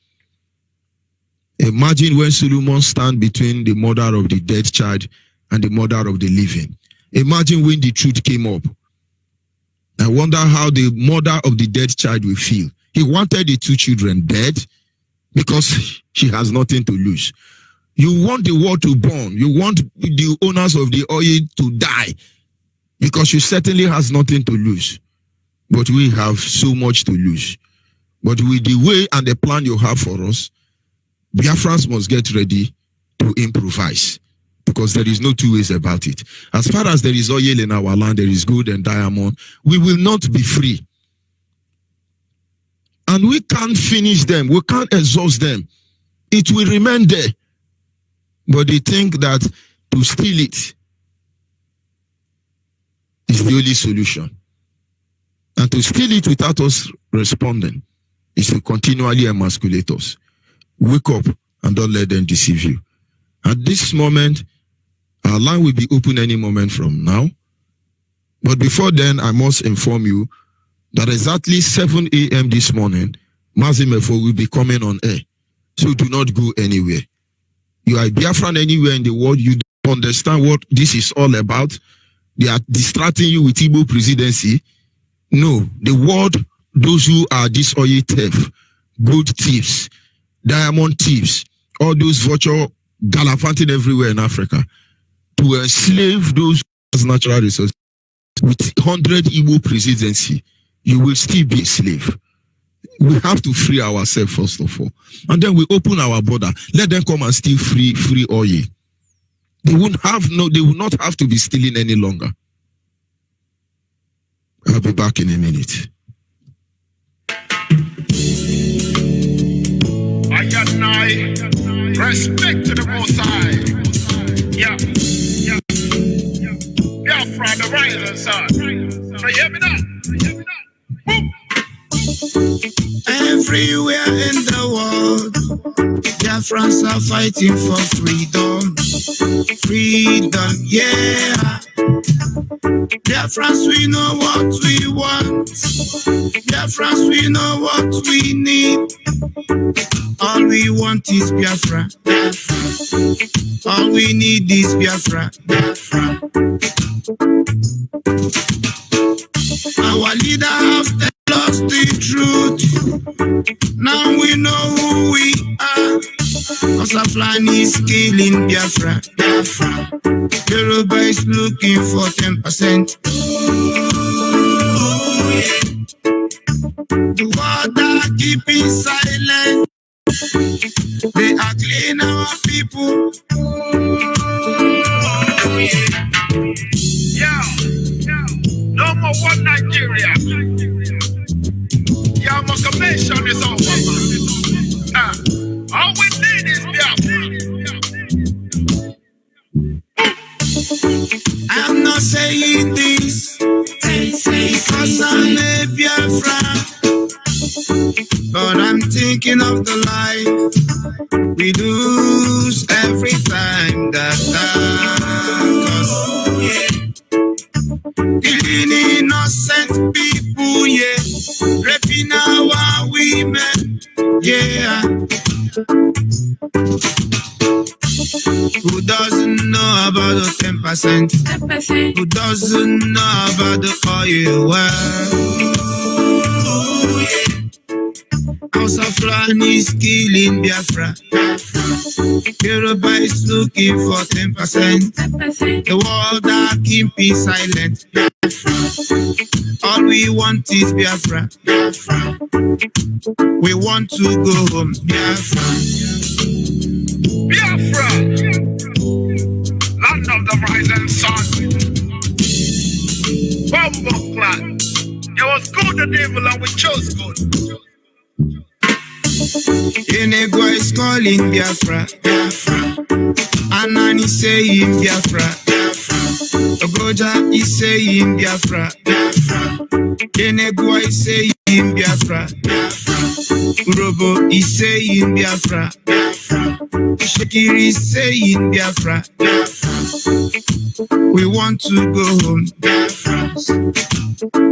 Imagine when Solomon stand between the mother of the dead child and the mother of the living. Imagine when the truth came up. I wonder how the mother of the dead child will feel. He wanted the two children dead because she has nothing to lose. You want the world to burn. You want the owners of the oil to die because she certainly has nothing to lose. But we have so much to lose. But with the way and the plan you have for us, Biafrans must get ready to improvise because there is no two ways about it. As far as there is oil in our land, there is gold and diamond, we will not be free. And we can't finish them. We can't exhaust them. It will remain there. But they think that to steal it is the only solution. And to steal it without us responding is to continually emasculate us. Wake up and don't let them deceive you. At this moment, our line will be open any moment from now. But before then, I must inform you that exactly 7 a.m. this morning, Mazimefo will be coming on air. So do not go anywhere. You are a Biafran anywhere in the world, you don't understand what this is all about. They are distracting you with Igbo presidency. No, the world, those who are this oil theft, gold thieves, diamond thieves, all those vulture gallivanting everywhere in Africa, to enslave those natural resources. With 100 Igbo presidency, you will still be a slave. We have to free ourselves first of all. And then we open our border. Let them come and steal free oil. They will not have to be stealing any longer. I'll be back in a minute. Respect to the Most High. Yeah. Biafra, the rising sun. So hear me now. Everywhere in the world, Biafrans are fighting for freedom. Freedom, yeah. Biafrans, we know what we want. Biafrans, we know what we need. All we want is Biafra. All we need is Biafra. Our leader have lost the truth. Now we know who we are. Osaflan is killing Biafra. Yoruba is looking for 10%. The world are keeping silent. They are cleaning our people. Yeah. No more one Nigeria. Your mobilization is over. All we need is Biafra. I'm not saying this because I'm a Biafra, but I'm thinking of the life we lose every time that killing innocent people, yeah, raping our women, yeah. Who doesn't know about the 10%? Who doesn't know about the oil well? House of Land is killing Biafra. Yoruba is looking for 10%. The world are keeping silent. All we want is Biafra. We want to go home, Biafra. Biafra, land of the rising sun. Bumbo clan. It was good the devil and we chose good. Enegwa is calling Biafra. Anani saying Biafra. Ogoja is saying Biafra. Enegwa is saying Biafra. Urobo is saying Biafra. Shekiri is saying Biafra. We want to go home.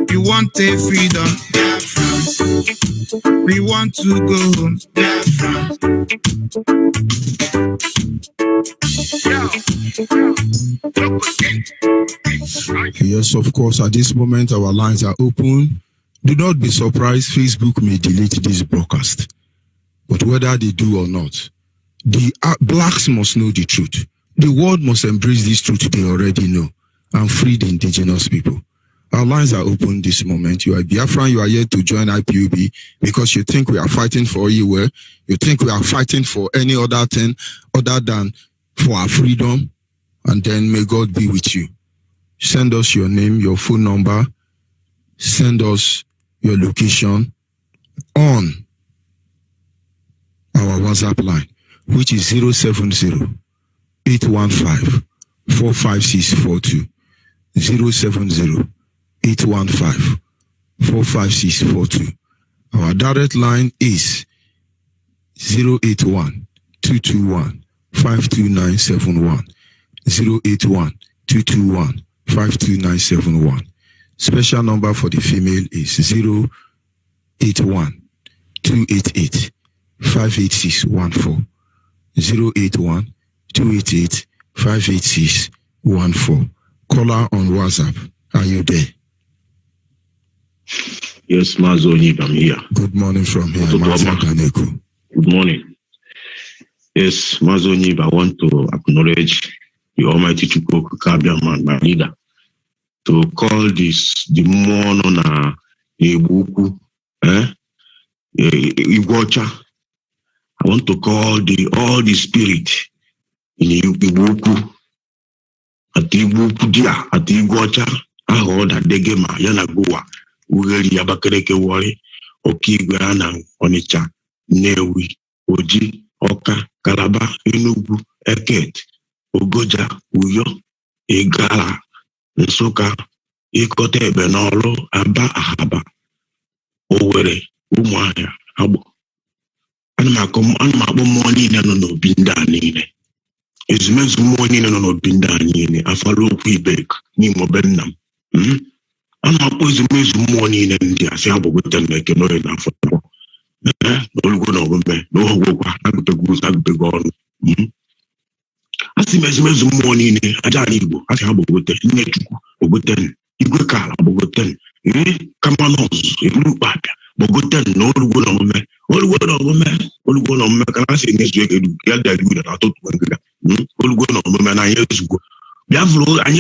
We want a freedom. We want to go home. Yes, of course, at this moment our lines are open. Do not be surprised, Facebook may delete this broadcast. But whether they do or not, the blacks must know the truth. The world must embrace this truth they already know and free the indigenous people. Our lines are open this moment. You are Biafran, you are here to join IPOB because you think we are fighting for you, you think we are fighting for any other thing other than for our freedom, and then may God be with you. Send us your name, your phone number, send us your location on our WhatsApp line, which is 070-815-45642. 070-815-45642. Our direct line is 081-221-52971. 081-221-52971. Special number for the female is 081-288-58614. 081-288-58614. Caller on WhatsApp. Are you there? Yes, Mazoni, I'm here. Good morning from here. Good morning. Yes, Mazoni, I want to acknowledge the Almighty Chukwuka Kabiaman, my leader, to call this the mono na Ibuku, Igwocha. I want to call all the spirit in Ibuku, at Ibuku Dia, at Igwocha, aho da degema yana goa ugeli abakereke wori okigwe ana Onitsha Nnewi Oji Ọka Calabar Enugu Eket Ogoja Uyo Igala Nsụka Ikote Ebenọlụ Aba Ahaba Owerri Ụmụahịa Agbọ ana m akpọ mmụọ niile nọ n'obi ndị a niile ezumezu mmụọ niile nọ n'obi ndị a niile afara okwu ibek n'ime obe nna m ana m akpọ ezumezu mmụọ niile ndị a si agbagwote m eke n'oge n'afọ n'olugo na omume n'ohogwokwa agụbego ụzọ agụbego ọnụ asị m ezumezu mmụọ niile aja ala Igbo asị agbagwote nne Chukwu ogboten igwe ka ala gbogoten kamanọz eburu ukpabịa gbogoten na olugo na omume olugo na omume ka na asị nyezu egedu ya dịrị na atụtụ ngịga olugo na omume na anyị ezugbo Biafra anyị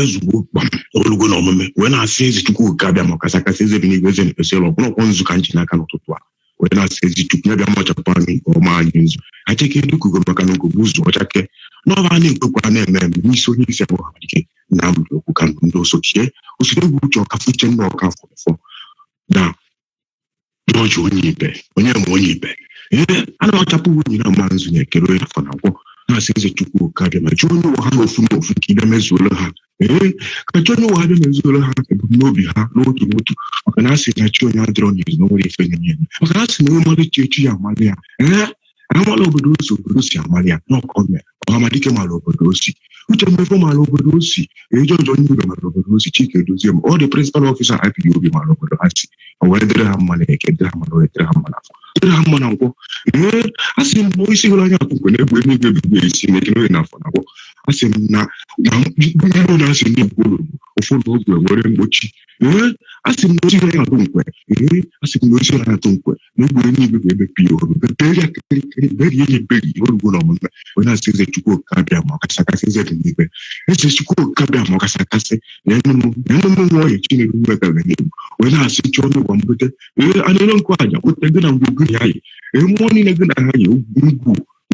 ezugbo kpam olugo na omume wee na-asị ezi Chukwu ka bịa maka sakasị eze bi n'igwe eze na-efesịrị ọkpụrụkwụ nzu ka nji n'aka n'ụtụtụ a wee na-asị ezi Chukwu ya bịa machapụ anyị nke ọma anyị nzu acheke edukugo maka na ogogo ụzọ ọchake n'ọba a na-ekwekwa na-eme eme n'isi onye isi abụọ dike na mbụ okwu ka ndị osochie osiri egwu uche ọkafụ uche ndị ọka afọ na George onye ibe ana m achapụ nwunye na mma nzu na-ekere onye afọ na agwọ na-asị eze Chukwu ka bịa ma chi onye ụwa ha n'ofu n'ofu ka ị mezuola ha ka chi onye ụwa ha bịa mezuola ha ebumnobi ha n'otu n'otu maka na asị na chi onye adịrọ n'izu na nwere ife nye maka na asị na onye mmadụ chi ya amalị ya amala obodo si amalị ya n'ọkọme ọhamadike mara obodo osi uche mmefo mara obodo osi George onye ibe mara obodo osi Chike Edozie m ọ dị principal officer IPOB mara obodo ha si o wee dịrị ha mma na eke dịrị ha mma na oye dịrị ha mma na afọ dịrị ha mma na nkwọ asị m na isi hụrụ anya akwụkwọ na egbe n'igwe bigbe isi na ekene oye na afọ na agwọ asị m na mkpụrụ na asị ndị mkpụrụ ụfọdụ ogwe were mgbochi asị m na ozi anya atụ nkwe asị m na ozi anya atụ nkwe na egbe n'igwe bụ ebe pịa oru beri ya kirikiri beri enyi beri orugo na omume wee na-asị eze Chukwu ka bịa ma ọkasakasị eze dị n'igwe eze Chukwu ka bịa ma ọkasakasị na emume nwa ọhịa Chineke mmeka ga n'egwu wee na-asị chi ọnụ ụgwọ mgbete anịrị nkụ aja kpụta gị na ngwugwu ya yi mmụọ niile gị na ha yi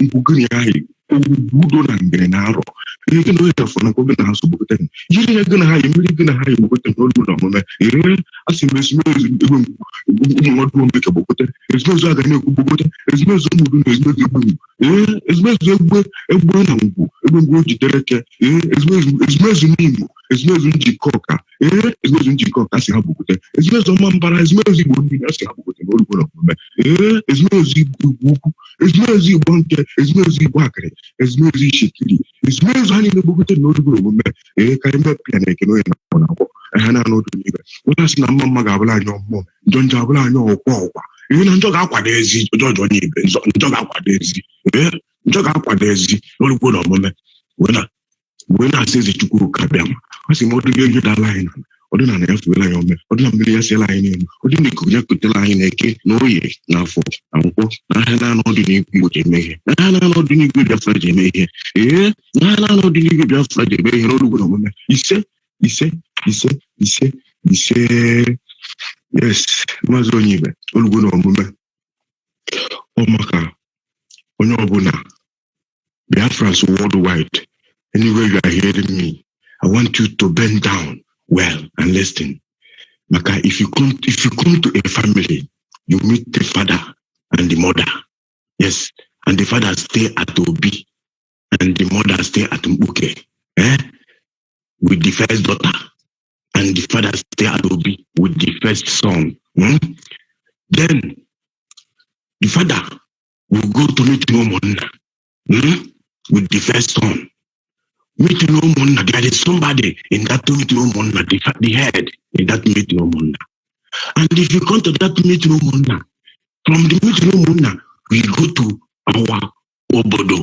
ngwugwu ya yi udo na ngere na arọ ihe gị na onye afọ na nkọ gị na ha so gbogote yiri ya gị na ha yi mmiri gị na ha yi gbogote n'olu na omume asị m ezumezu ebe ụmụnwadụ omeke gbogote ezumezu aga na-ekwu gbogote ezumezu ụmụdu na ezumezu ezumezu egbe na ngwu egbe o jidere ke ezumezu n'Imo ezumezu njikọ ọka ezumezu njikọ ọka asị ha gbogote ezumezu ọma mbara ezumezu Igbo niile asị ha gbogote n'olu na omume ezumezu Igbo ukwu ezumezu Igbo nke ezumezu Igbo akịrị ezumezu Ishekiri ezumezu ha niile gbogote n'olu na omume ka emepịa na ekene onye na-akpọ na akwọ ha na-anọ ọdụ n'igwe onye asị na mma ga-abụla anyị ọmmụọ njọ abụla anyị ọkwa na njọ ga-akwado ezi George onye ibe njọ ga-akwado ezi n'olugbo na omume wee na-asị eze Chukwu ka bịa ma ọ sị ma ọdụ ihe dala anyị ọdịnala ya fuela anyị ome ọdịna mmiri ya siela anyị n'elu ọdịna ikuku ya kutela anyị na eke na oye na afọ na nkwọ na ahịa na-anọ ọdịnihu Igbo ji eme ihe na ahịa na-anọ ọdịnihu Biafra ji eme ihe na ahịa na-anọ ọdịnihu Biafra ji eme ihe n'olugbo na omume ise yes maazị onye ibe olugbo na omume ọ maka onye ọbụla Biafrans worldwide anywhere you are hearing me I want you to bend down well and listen. Maka if you come to a family, you meet the father and the mother. Yes, and the father stay at Obi and the mother stay at Mbuke. With the first daughter, and the father stay at Obi with the first son. Then the father will go to meet Mona with the first son. Meet no Mona. There is somebody in that meet no Mona, the head in that meet no Mona. And if you come to that meet no Mona, from the meet no Mona, we go to our obodo,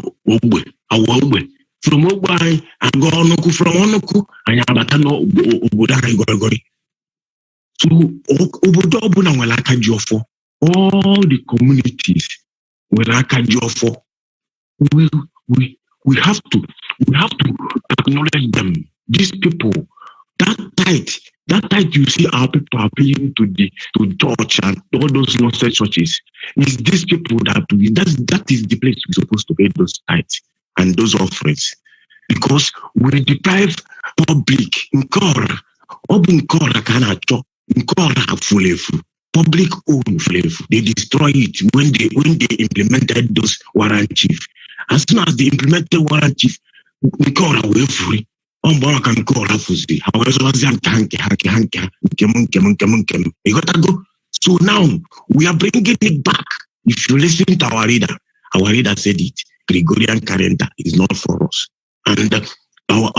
our Ogbe. From Ogbe, I go Onoku, from Onoku, and Yabatano Oboda, I go. So, Obodo Obuna will like a Jofo. All the communities will like a Jofo. We have to acknowledge them. These people, that tight you see our people appealing to church and all those nonsense churches. Is these people that is the place we're supposed to pay those tithes and those offerings. Because we deprive public nkora obu nkora kana cho nkora fulefu public own fulefu. They destroy it when they implemented those warrant chief. As soon as they implemented warrant chief, nkora we free. You gotta go. So now we are bringing it back. If you listen to our leader said it. Gregorian calendar is not for us. And our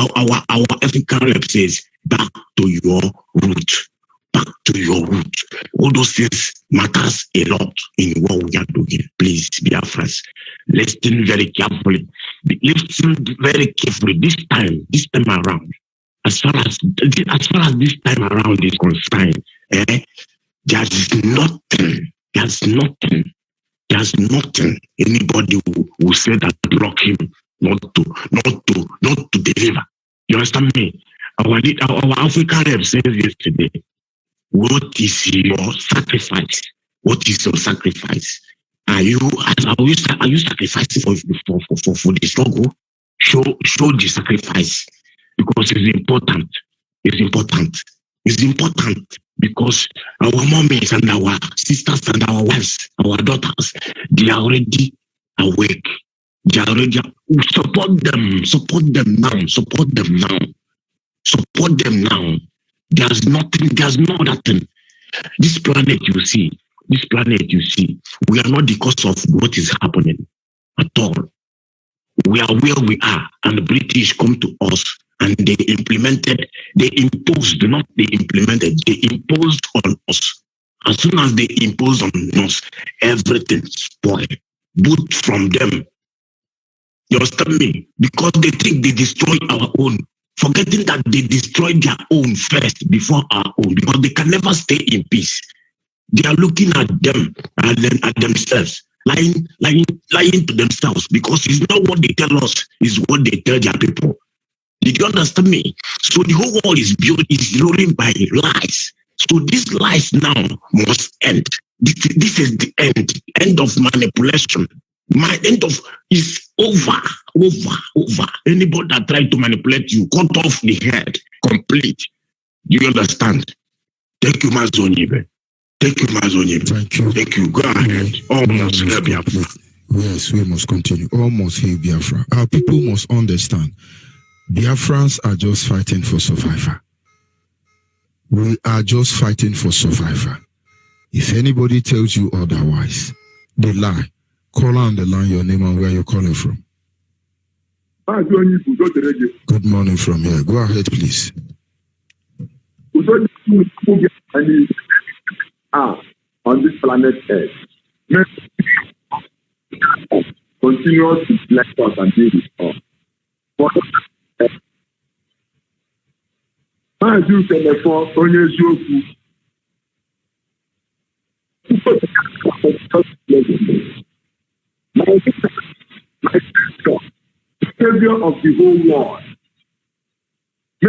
African rep says, back to your root. Back to your root. All those things matters a lot in what we are doing. Please, Biafras, listen very carefully. Listen very carefully. This time around, as far as this time around is concerned, there's nothing anybody will say that block him not to deliver. You understand me? Our African rep says yesterday, what is your sacrifice? What is your sacrifice? Are you sacrificing for the struggle? Show the sacrifice, because it's important. It's important because our mommies and our sisters and our wives, our daughters, they are already awake. They are already support them now. There's no other thing. This planet you see, we are not the cause of what is happening at all. We are where we are, and the British come to us and they imposed on us. As soon as they imposed on us, everything spoiled. Boot from them. You understand me? Because they think they destroy our own, forgetting that they destroyed their own first before our own, because they can never stay in peace. They are looking at them and then at themselves, lying to themselves, because it's not what they tell us, it's what they tell their people. Did you understand me? So the whole world is rolling by lies. So these lies now must end. This is the end of manipulation. My end of is over. Anybody that tried to manipulate you, cut off the head, complete. Do you understand? Thank you, Mazonibe. Thank you. Go ahead. Almost hear Biafra. Yes, we must continue. Almost hear Biafra. Our people must understand. Biafrans are just fighting for survival. We are just fighting for survival. If anybody tells you otherwise, they lie. Call on the line your name and where you're calling from. Good morning from here. Go ahead, please. On this planet Earth, continuous to bless us and deal with us. But you can afford only you. My sister, the savior of the whole world. To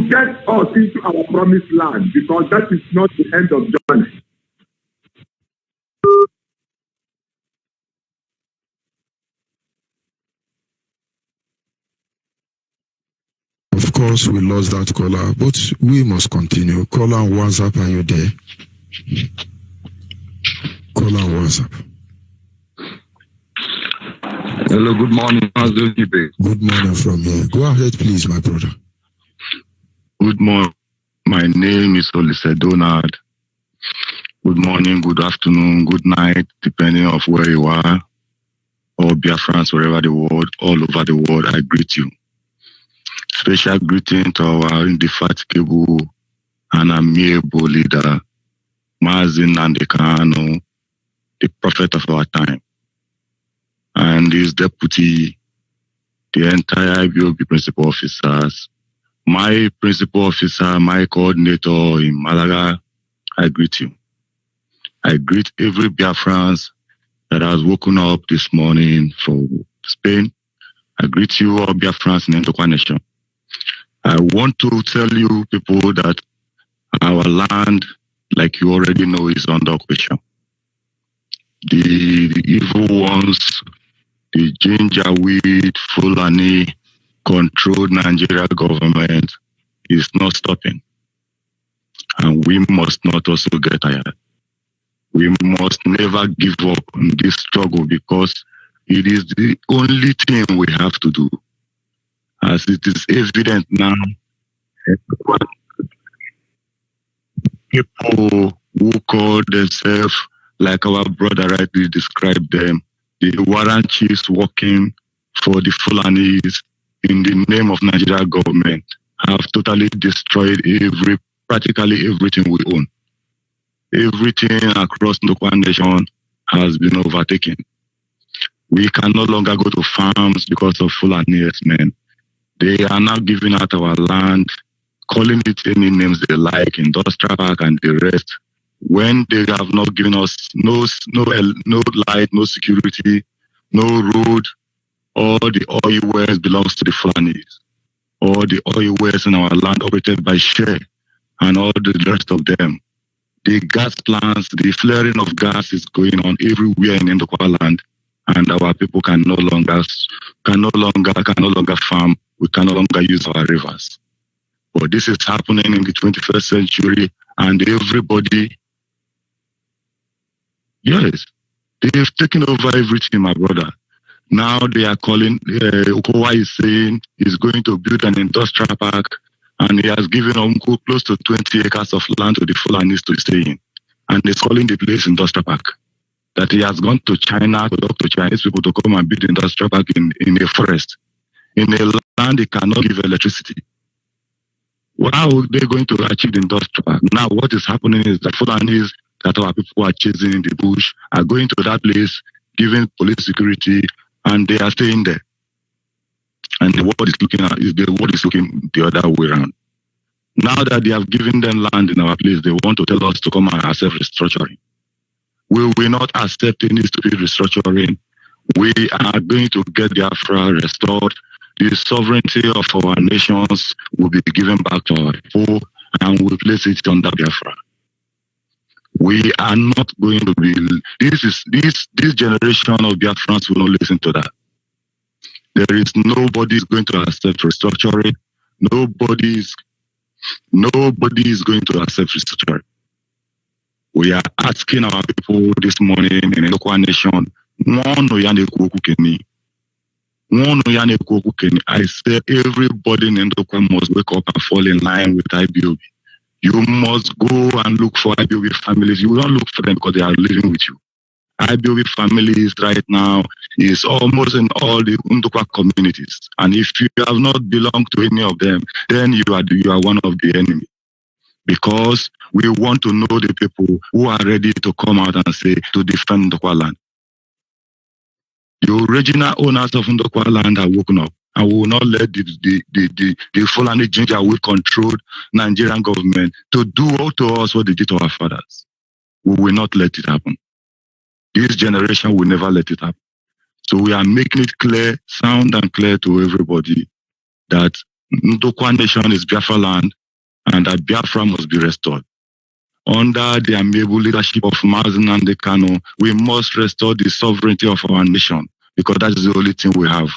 get us into our promised land, because that is not the end of journey. Of course, we lost that caller, but we must continue. Caller on WhatsApp, are you there? Caller on WhatsApp. Hello, good morning. Good morning from here. Go ahead, please, my brother. Good morning. My name is Olise Donald. Good morning, good afternoon, good night, depending on where you are, or Biafrans, wherever the world, all over the world, I greet you. Special greeting to our indefatigable and amiable leader, Mazin Nandekano, the prophet of our time, and his deputy, the entire IBOB principal officers, my principal officer, my coordinator in Malaga. I greet you. I greet every Biafrans that has woken up this morning from Spain. I greet you all Biafrans in Entokwa Nation. I want to tell you people that our land, like you already know, is under occupation. the evil ones, the Janjaweed, Fulani controlled Nigeria government is not stopping. And we must not also get tired. We must never give up in this struggle because it is the only thing we have to do. As it is evident now, people who call themselves, like our brother rightly described them, the warrant chiefs working for the Fulanis in the name of Nigeria government, have totally destroyed practically everything we own. Everything across Ndokwa Nation has been overtaken. We can no longer go to farms because of Fulani men. They are now giving out our land, calling it any names they like, industrial park and the rest, when they have not given us no light, no security, no road. All the oil wells belongs to the Fulanis. All the oil wells in our land operated by Share and all the rest of them. The gas plants, the flaring of gas is going on everywhere in Ndokwa land, and our people can no longer farm. We can no longer use our rivers. But this is happening in the 21st century, and everybody, yes, they've taken over everything, my brother. Now they are calling, Okowa is saying he's going to build an industrial park, and he has given Omko close to 20 acres of land to the Fulanis to stay in. And he's calling the place industrial park. That he has gone to China to talk to Chinese people to come and build the industrial park in a forest. In a land they cannot give electricity. How are they going to achieve the industrial park? Now what is happening is that Fulanis that our people are chasing in the bush are going to that place, giving police security, and they are staying there. And the world is looking the other way around. Now that they have given them land in our place, they want to tell us to come and accept restructuring. We will not accept any stupid restructuring. We are going to get Biafra restored. The sovereignty of our nations will be given back to our people, and we'll place it under Biafra. We are not going to be. This generation of Biafrans will not listen to that. There is nobody is going to accept restructuring. Nobody is going to accept restructuring. We are asking our people this morning in Ndokwa Nation, I say everybody in Ndokwa must wake up and fall in line with IBOB. You must go and look for IBOB families. You don't look for them because they are living with you. IBOB families right now is almost in all the Ndokwa communities. And if you have not belonged to any of them, then you are one of the enemy. Because we want to know the people who are ready to come out and say to defend Ndokwa land. The original owners of Ndokwa land are woken up, and we will not let the Fulani Janjaweed controlled Nigerian government to do to us what they did to our fathers. We will not let it happen. This generation will never let it happen. So we are making it clear, sound and clear to everybody that Ndokwa Nation is Biafra land and that Biafra must be restored. Under the amiable leadership of Mazen and Kano, we must restore the sovereignty of our nation because that is the only thing we have.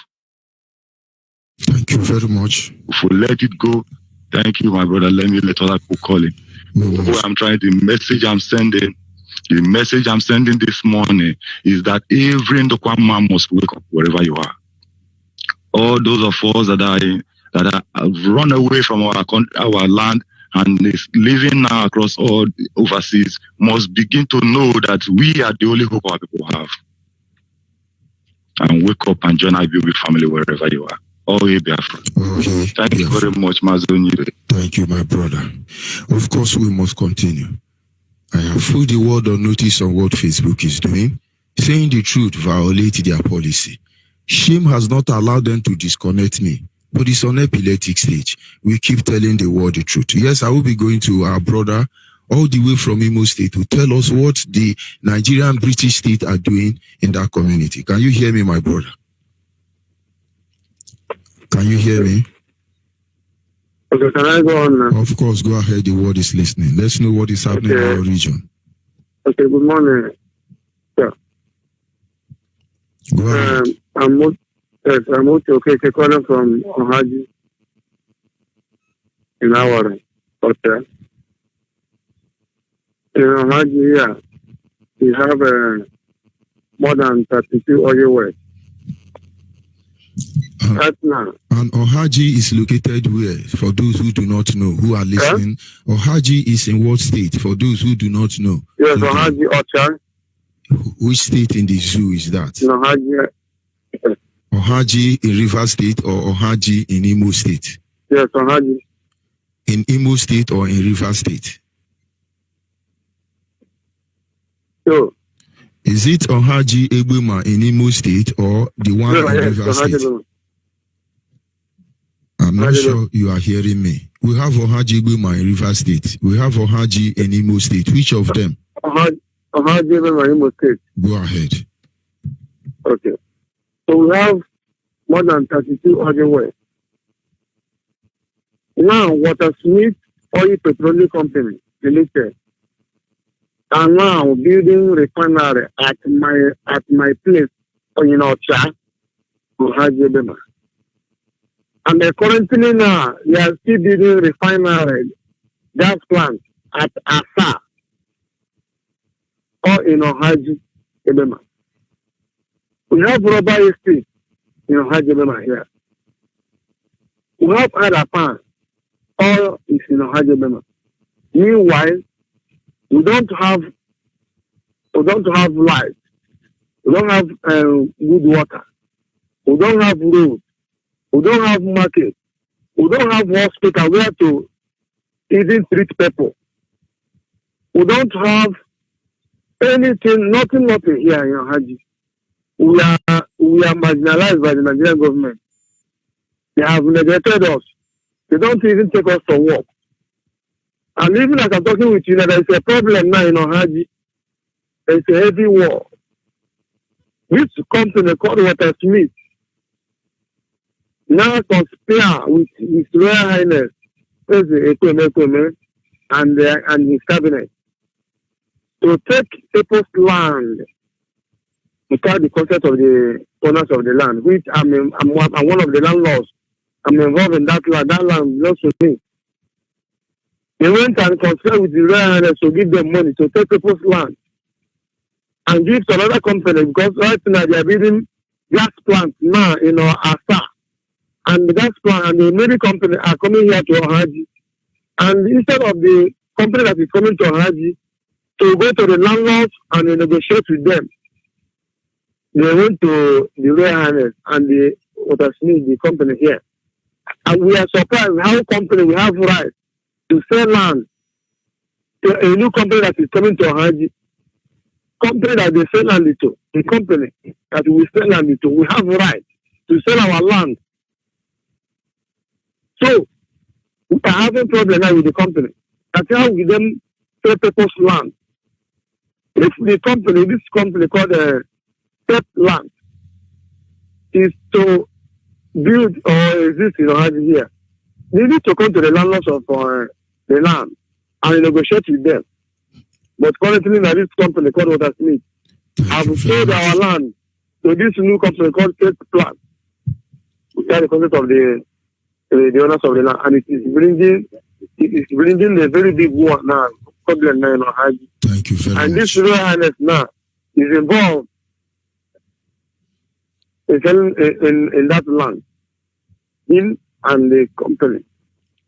Thank you very much. If we let it go, thank you, my brother. Let me let other people call it. The message I'm sending this morning is that every Ndokwa man must wake up wherever you are. All those of us that have run away from our land and is living now across all overseas must begin to know that we are the only hope our people have. And wake up and join IBOB family wherever you are. Oh, Biafra. Okay. Thank you very much, Mazoni. Thank you, my brother. Of course, we must continue. I have put the word on notice on what Facebook is doing. Saying the truth violates their policy. Shame has not allowed them to disconnect me, but it's on epileptic stage. We keep telling the world the truth. Yes, I will be going to our brother all the way from Imo State to tell us what the Nigerian British state are doing in that community. Can you hear me, my brother? Can you hear me? Okay, can I go on now? Of course, go ahead. The world is listening. Let's know what is happening in your region. Okay, good morning. Yeah. Go ahead. I'm okay, calling from Ohaji in our hotel. In Ohaji here, we have more than 32 oil wells. Right now. And Ohaji is located where? For those who do not know, who are listening, Ohaji is in what state? For those who do not know. Yes, Ohaji, Ocha. Which state in the zoo is that? In Ohaji. Ohaji in Rivers State or Ohaji in Imo State? Yes, Ohaji. In Imo State or in Rivers State? So, is it Ohaji Egbema in Imo State or the one in Rivers State? I'm not sure you are hearing me. We have Ohaji Egbema in Rivers State. We have Ohaji in Imo State. Which of them? Ohaji Egbema in Imo State. Go ahead. Okay. So we have more than 32 oil wells. Now, Watersmith Oil Petroleum Company Limited are now building refinery at my place in Ocha, Ohaji Egbema. And currently now, they are still building refinery gas plant at Asa or in Ohaji Egbema. We have rubber estate in Ohaji Egbema here. We have Adapan, all is in Ohaji Egbema. Meanwhile, we don't have light. We don't have good water. We don't have road. We don't have market. We don't have hospital where to even treat people. We don't have anything, nothing here in Ohaji. We are marginalized by the Nigerian government. They have neglected us. They don't even take us to work. And even as I'm talking with you, there is a problem now in Ohaji. There is a heavy war. This company called Watersmith now conspire with His Royal Highness President and his cabinet to take people's land without the consent of the owners of the land, which I'm one of the landlords. I'm involved in that land. That land belongs to me. They went and conspired with the Royal Highness to give them money to take people's land and give to another company, because right now they are building gas plants now in Asa. And the gas plant and the many company are coming here to Ohaji. And instead of the company that is coming to Ohaji to go to the landlords and negotiate with them, they went to the Royal Highness and the Watersmith, the company here. And we are surprised how company we have right to sell land to a new company that is coming to Ohaji. Company that they sell land to, the company that we sell land to, we have right to sell our land. So, we are having problem now with the company. That's how we then sell people's land. If the company, this company called Step Land, is to build or exist in Ohaji here, they need to come to the landlords of the land and negotiate with them. But currently, now this company called Watersmith have sold our land to this new company called Step Land. We are the consent of the owners of the land, and it is bringing a very big war now, problem now in Ohaji. Thank you very much. And this Royal Highness now is involved in that land, him and the company.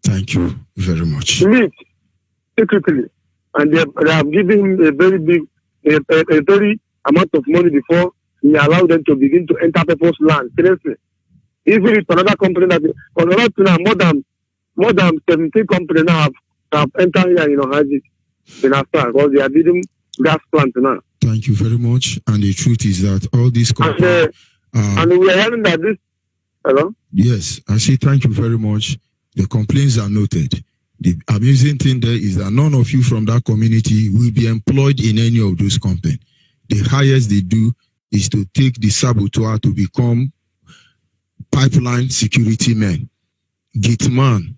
Thank you very much. Meet secretly, and they have given him a very big, a very amount of money before he allowed them to begin to enter people's land. Seriously. Even if another company more than 17 companies now have entered here in Ohaji in Afghanistan, because they are building gas plants now. Thank you very much. And the truth is that all these companies and we are hearing that this. Hello? Yes, I say thank you very much. The complaints are noted. The amusing thing there is that none of you from that community will be employed in any of those companies. The highest they do is to take the saboteur to become pipeline security men, gateman,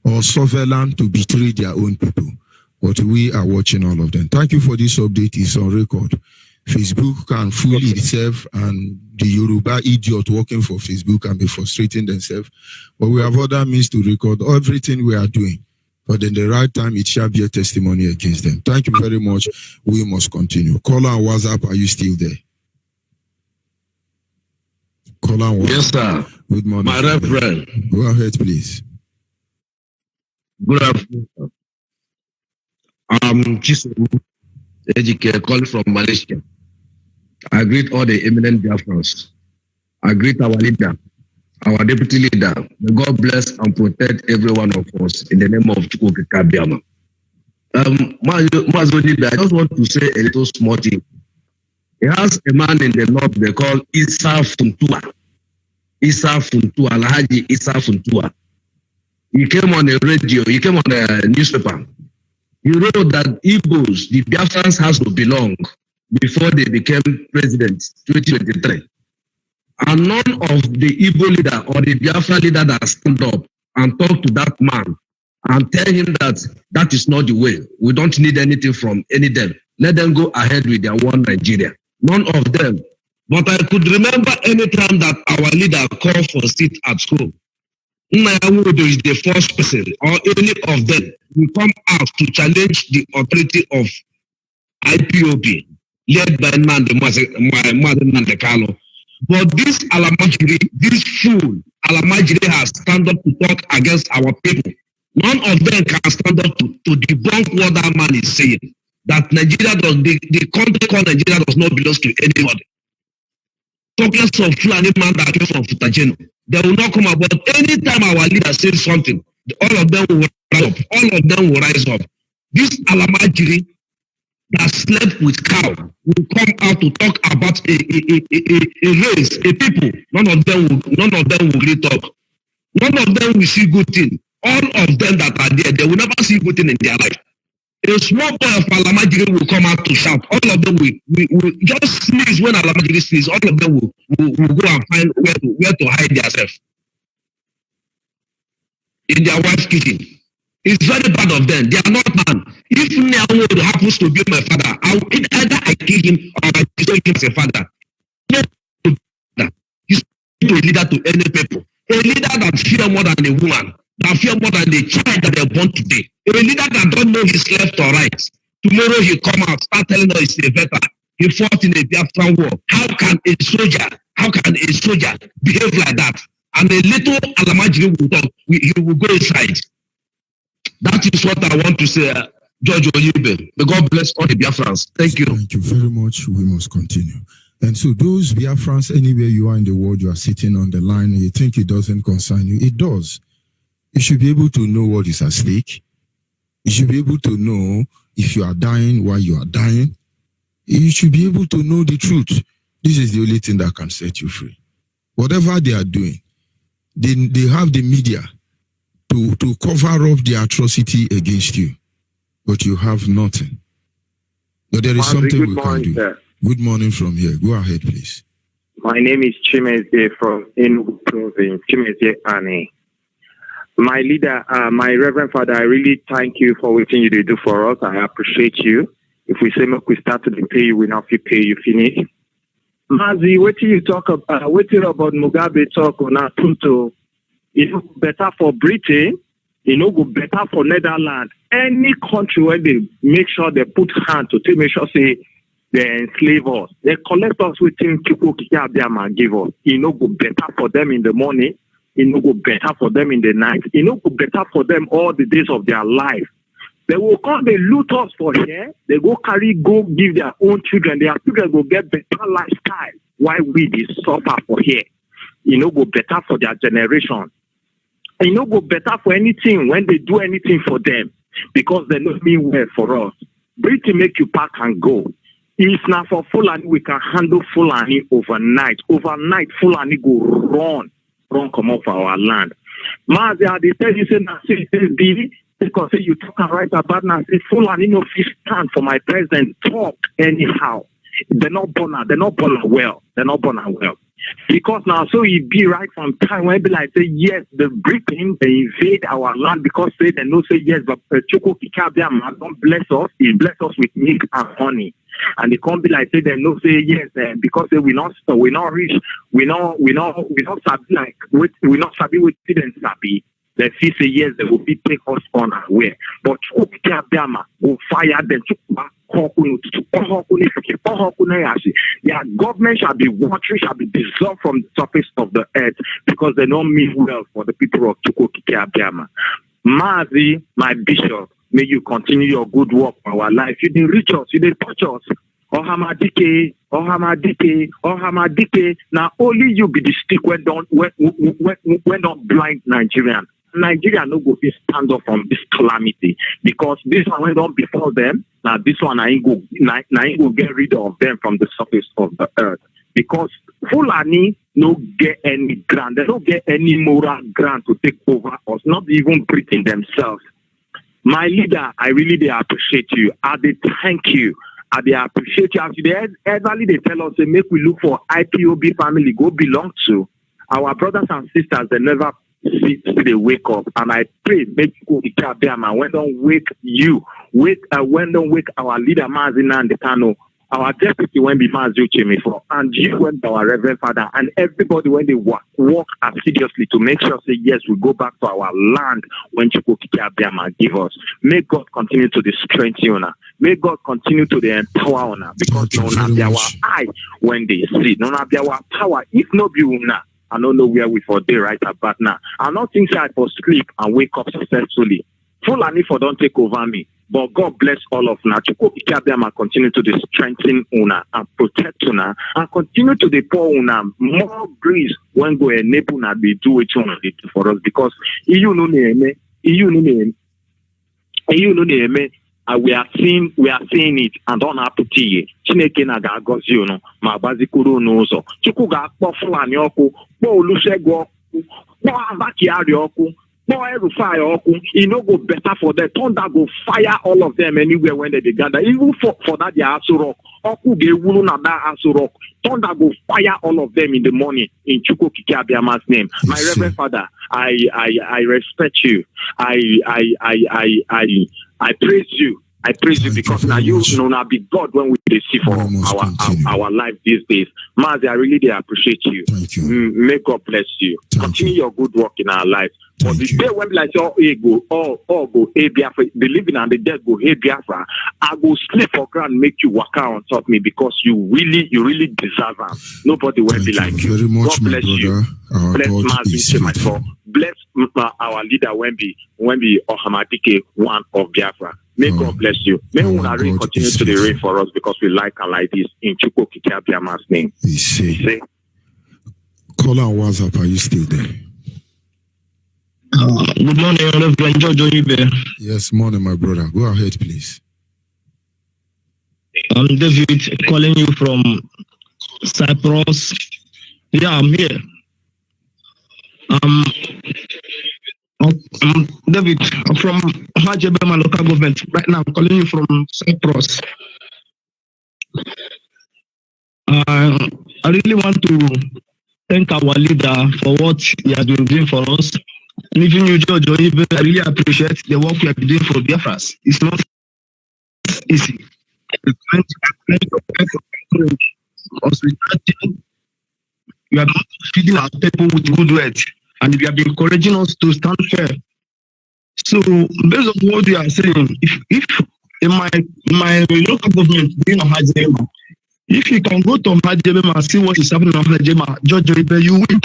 or surveillance to betray their own people. But we are watching all of them. Thank you for this update. It's on record. Facebook can fool itself, and the Yoruba idiot working for Facebook can be frustrating themselves. But we have other means to record everything we are doing. But in the right time, it shall be a testimony against them. Thank you very much. We must continue. Caller on WhatsApp, are you still there? Caller on WhatsApp. Yes, sir. Good morning. My reverend. Go ahead, please. Good afternoon. Chisom Ejike, calling from Malaysia. I greet all the eminent Biafrans. I greet our leader, our deputy leader. May God bless and protect every one of us in the name of Chukwuka Biama. Mazoni, I just want to say a little small thing. He has a man in the north they call Issa Funtua. Alhaji Issa Funtua. He came on the radio, he came on the newspaper. He wrote that Igbos, the Biafrans, has to belong before they became president, 2023. And none of the Igbo leader or the Biafra leader that stand up and talk to that man and tell him that that is not the way. We don't need anything from any of them. Let them go ahead with their one Nigeria. None of them. But I could remember any time that our leader called for a seat at school. Nnayamudo is the first person, or any of them, will come out to challenge the authority of IPOB, led by Nnamdi Kanu. But this Alamajiri, this fool, Alamajiri has stand up to talk against our people. None of them can stand up to debunk what that man is saying. That Nigeria does, the country called Nigeria does not belong to anybody. Talking of Fulani man that came from Futajeno, they will not come about. Anytime our leader says something, all of them will rise up. All of them will rise up. This Alamajiri that slept with cow will come out to talk about a race, a people. None of them will really talk. None of them will see good thing. All of them that are there, they will never see good thing in their life. A small boy of Alamajiri will come out to shout. All of them will just sneeze when Alamajiri sneezes. All of them will go and find where to hide themselves. In their wife's kitchen. It's very bad of them. They are not man. If Nyawood happens to be my father, either I kill him or I destroy him as a father. He's a leader to any people. A leader that fear more than a woman. That fear more than the child that they're born today. A leader that don't know his left or right. Tomorrow he come out, start telling us he's a veteran. He fought in a Biafran war. How can a soldier behave like that? And a little Alamajiri will talk, he will go inside. That is what I want to say, George Oyibe. May God bless all the Biafrans. Thank you. Thank you very much. We must continue. And so those Biafrans, anywhere you are in the world, you are sitting on the line, and you think it doesn't concern you. It does. You should be able to know what is at stake. You should be able to know if you are dying, why you are dying. You should be able to know the truth. This is the only thing that can set you free. Whatever they are doing, they have the media to cover up the atrocity against you. But you have nothing. But there is something we can do. Sir. Good morning from here. Go ahead, please. My name is Chimezie from Enugu Province. Chimezie Ani. My leader, my Reverend Father, I really thank you for what you do for us. I appreciate you. If we say we start to pay you, we not pay you finish. Mazi, what you talk about? What you about Mugabe talk on Punto? It will better for Britain. It will go better for Netherlands. Any country where they make sure they put hand to make sure say they enslave us, they collect us within people give us. It will go better for them in the morning. It will go better for them in the night. It will go better for them all the days of their life. They will come, they loot us for here. They go give their own children. Their children will get better lifestyle. Why we suffer for here? It will go better for their generation. It will go better for anything when they do anything for them because they don't mean well for us. Britain make you pack and go. If not for Fulani, we can handle Fulani overnight. Overnight, Fulani go run come off our land. Mazia, they tell you, say, because you talk right about now, say, Fulani no fit stand for my president, talk anyhow. They're not born well. Because now, so it be right from time when be like, say, yes, the Britain, they invade our land because they know, say, yes, but Chukwu Kikabiama don't bless us. He bless us with milk and honey. and they can't be like say them no say yes because we not reach we not sabi like we not sabi what them sabi. They feel say yes, they will be take us on our way. But will fire them. Their government shall be watery, shall be dissolved from the surface of the earth because they don't mean well for the people of Chukwukikiabiama. Mazi, my bishop, may you continue your good work for our life. You didn't reach us, you didn't touch us. Ohamadike. Now only you be the stick when don't blind Nigerian. Nigeria no go fit stand up from this calamity because this one went on before them. Now this one I ain't go get rid of them from the surface of the earth because Fulani no get any grant, they don't get any moral grant to take over us, not even breathing themselves. My leader, I really appreciate you. I thank you. I appreciate you. After they elderly they tell us they make we look for IPOB family go belong to our brothers and sisters. They never see they wake up, and I pray make you go them and when don't wake you, when don't wake our leader Mazina and the Kano, our deputy when be Mazu for, and you when our Reverend Father, and everybody when they work assiduously to make sure say yes we go back to our land when Chukwukikiabiama give us. May God continue to strengthen you now. May God continue to empower now because no na be our eye when they see, no na be our power. If no be una, I don't know where we for day right about now. I don't think I for sleep and wake up successfully. Fulani for don't take over me. But God bless all of una. Chukwukikiabiama continue to strengthen una and protect una and continue to pour una more grace when go enable una they do what you want to do for us because you know we are seeing it and don't have to see Chineke na ga gozi unu ma bazikuru n'ụzọ Chukwu ga-akpọ Fulani ọkụ kpọọ Olusegun ọkụ kpọọ Abakiari ọkụ kpọọ Erufai ọkụ e no go better for them. Thunder go fire all of them anywhere when they gather, even for that their Aso Rock ọkụ ga-ewulu na that Aso Rock. Thunder go fire all of them in the morning in Chukwukikiabiama's name. My Reverend Father, I respect you. I praise you. I praise you because now you know now be God when we receive for our life these days. Mazi, I really appreciate you. Thank you. May God bless you. Continue your good work in our life. But the day when like all go hey Biafra, the living and the dead go hey Biafra, I go sleep for ground, make you walk out on top me because you really deserve them. Nobody will be like you. Very much, God bless you. Bless Mazi, my God. Bless our leader when be Ohamadike one of Biafra. May God bless you. May we continue to the reign for us because we like and like this in Chukwukikiabiama's name. Say. Call on WhatsApp, are you still there? Good morning, Reverend George Oyibe. Yes, morning, my brother. Go ahead, please. I'm David, calling you from Cyprus. Yeah, I'm here. I'm David. I'm from Hajebema local government. Right now, I'm calling you from Cyprus. I really want to thank our leader for what he has been doing for us. And even you, George Oyibe, I really appreciate the work we have been doing for Biafra. It's not easy. We are not feeding our people with good words, and we have been encouraging us to stand fair. So, based on what you are saying, if in my local government being on Hajema, if you can go to Hajema and see what is happening on Hajema, George Oyibe, you win.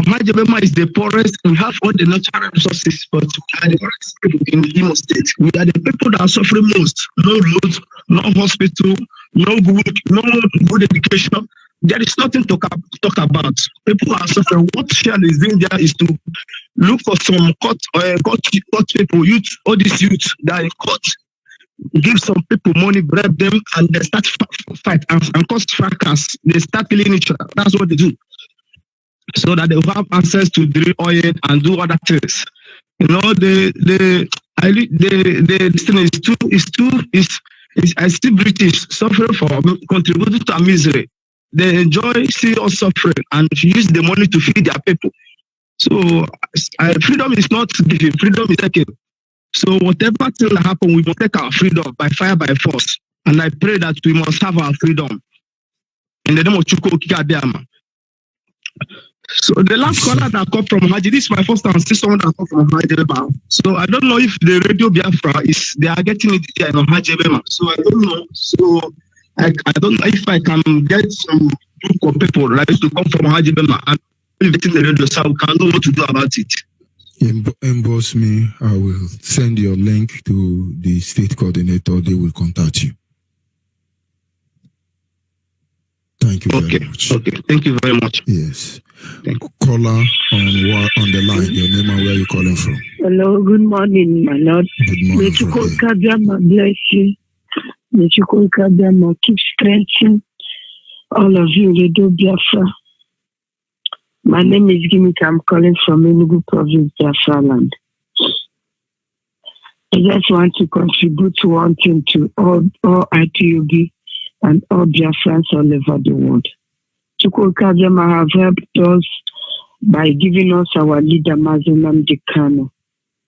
Hajema is the poorest. We have all the natural resources, but we are the poorest people in the Imo State. We are the people that are suffering most. No roads, no hospital, no good education. There is nothing to talk about. People are suffering. What Shell is doing there is to look for some court people, all these youths that are in court, give some people money, bribe them, and they start fight and cause fracas. They start killing each other. That's what they do. So that they will have access to drill oil and do other things. You know, the thing is I see British suffering for contributing to our misery. They enjoy seeing us suffering and use the money to feed their people. So freedom is not given, freedom is taken. So whatever thing that happen, we must take our freedom by fire, by force. and I pray that we must have our freedom. In the name of Chukwu Kikabiama. So the last caller that come from Haji, this is my first time seeing someone that come from Haji. So I don't know if the radio Biafra they are getting it here in Haji. So I don't know. So I don't know if I can get some group of people like to come from Haji and getting the radio, so we can know what to do about it. Emboss me. I will send your link to the state coordinator. They will contact you. Thank you very much. Okay, thank you very much. Yes. Caller on the line, your name and where you calling from. Hello, good morning, my lord. Good morning. May Chukwu Kabiyama bless you. May Chukwu Kabiyama keep strengthening all of you, Radio Biafra. My name is Gimika. I'm calling from Enugu Province, Biafra land. I just want to contribute one thing to all IPOB and all Biafrans all over the world. Chukwu Kabiyama have helped us by giving us our leader, Mazenam Dekano,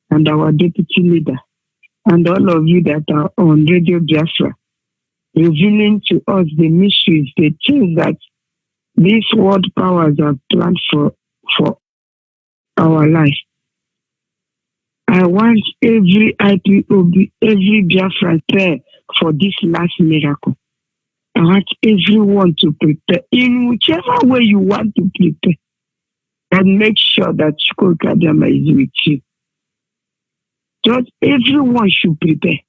and our deputy leader, and all of you that are on Radio Biafra, revealing to us the mysteries, the things that these world powers have planned for our life. I want every IPOB, every Biafra prayer for this last miracle. I want everyone to prepare in whichever way you want to prepare, and make sure that Chukwu Kabiyama is with you. Just everyone should prepare,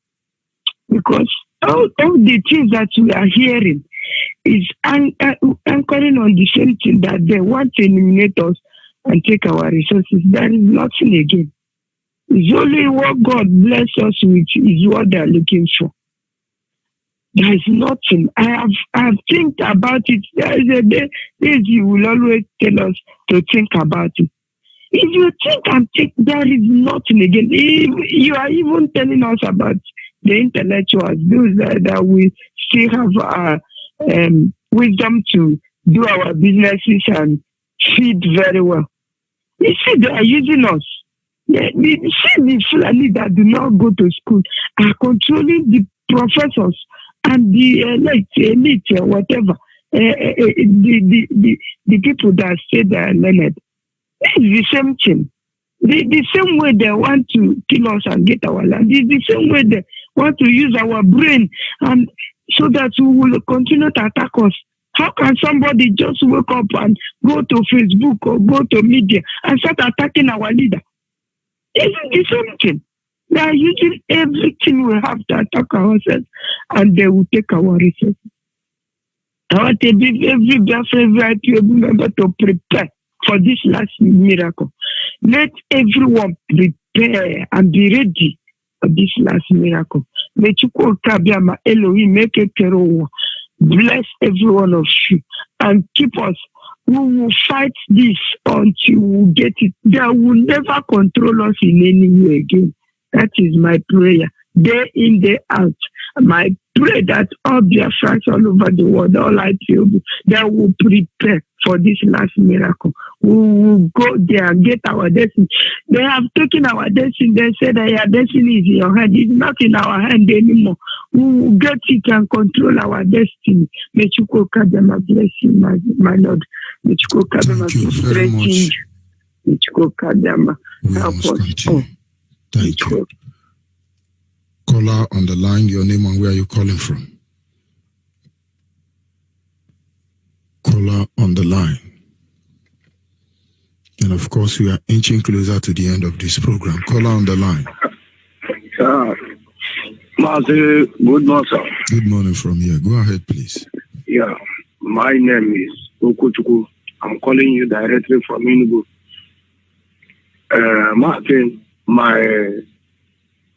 because all the things that we are hearing is anchoring on the same thing, that they want to eliminate us and take our resources. There is nothing again. It's only what God bless us with is what they are looking for. There is nothing. I have think about it. There is a day you will always tell us to think about it. If you think and think, there is nothing again. If you are even telling us about the intellectuals, those that we still have wisdom to do our businesses and feed very well. You see, they are using us. The Fulani that do not go to school are controlling the professors and the elite, whatever, the people that say they are learned. It's the same thing. The same way they want to kill us and get our land. It's the same way they want to use our brain, and so that we will continue to attack us. How can somebody just wake up and go to Facebook or go to media and start attacking our leader? It's the same thing. They are using everything we have to attack ourselves, and they will take our resources. I want every Biafra, every IPOB member to prepare for this last miracle. Let everyone prepare and be ready for this last miracle. May Chukwu Kabiyama Elohim make a terror. Bless every one of you and keep us. We will fight this until we get it. They will never control us in any way again. That is my prayer. Day in, day out. My prayer that all Biafrans all over the world, all IPOB, they will prepare for this last miracle. We will go there and get our destiny. They have taken our destiny. They said that your destiny is in your hand. It's not in our hand anymore. We will get it and control our destiny. May Chukwu Kabiyama bless you, my Lord. May Chukwu Kabiyama strengthen you. May Chukwu Kabiyama help us all. Thank you. Caller on the line, your name and where are you calling from? Caller on the line. And of course, we are inching closer to the end of this program. Caller on the line. Good morning, sir. Good morning from here. Go ahead, please. Yeah, my name is Okuchukwu. I'm calling you directly from Enugu. Martin, my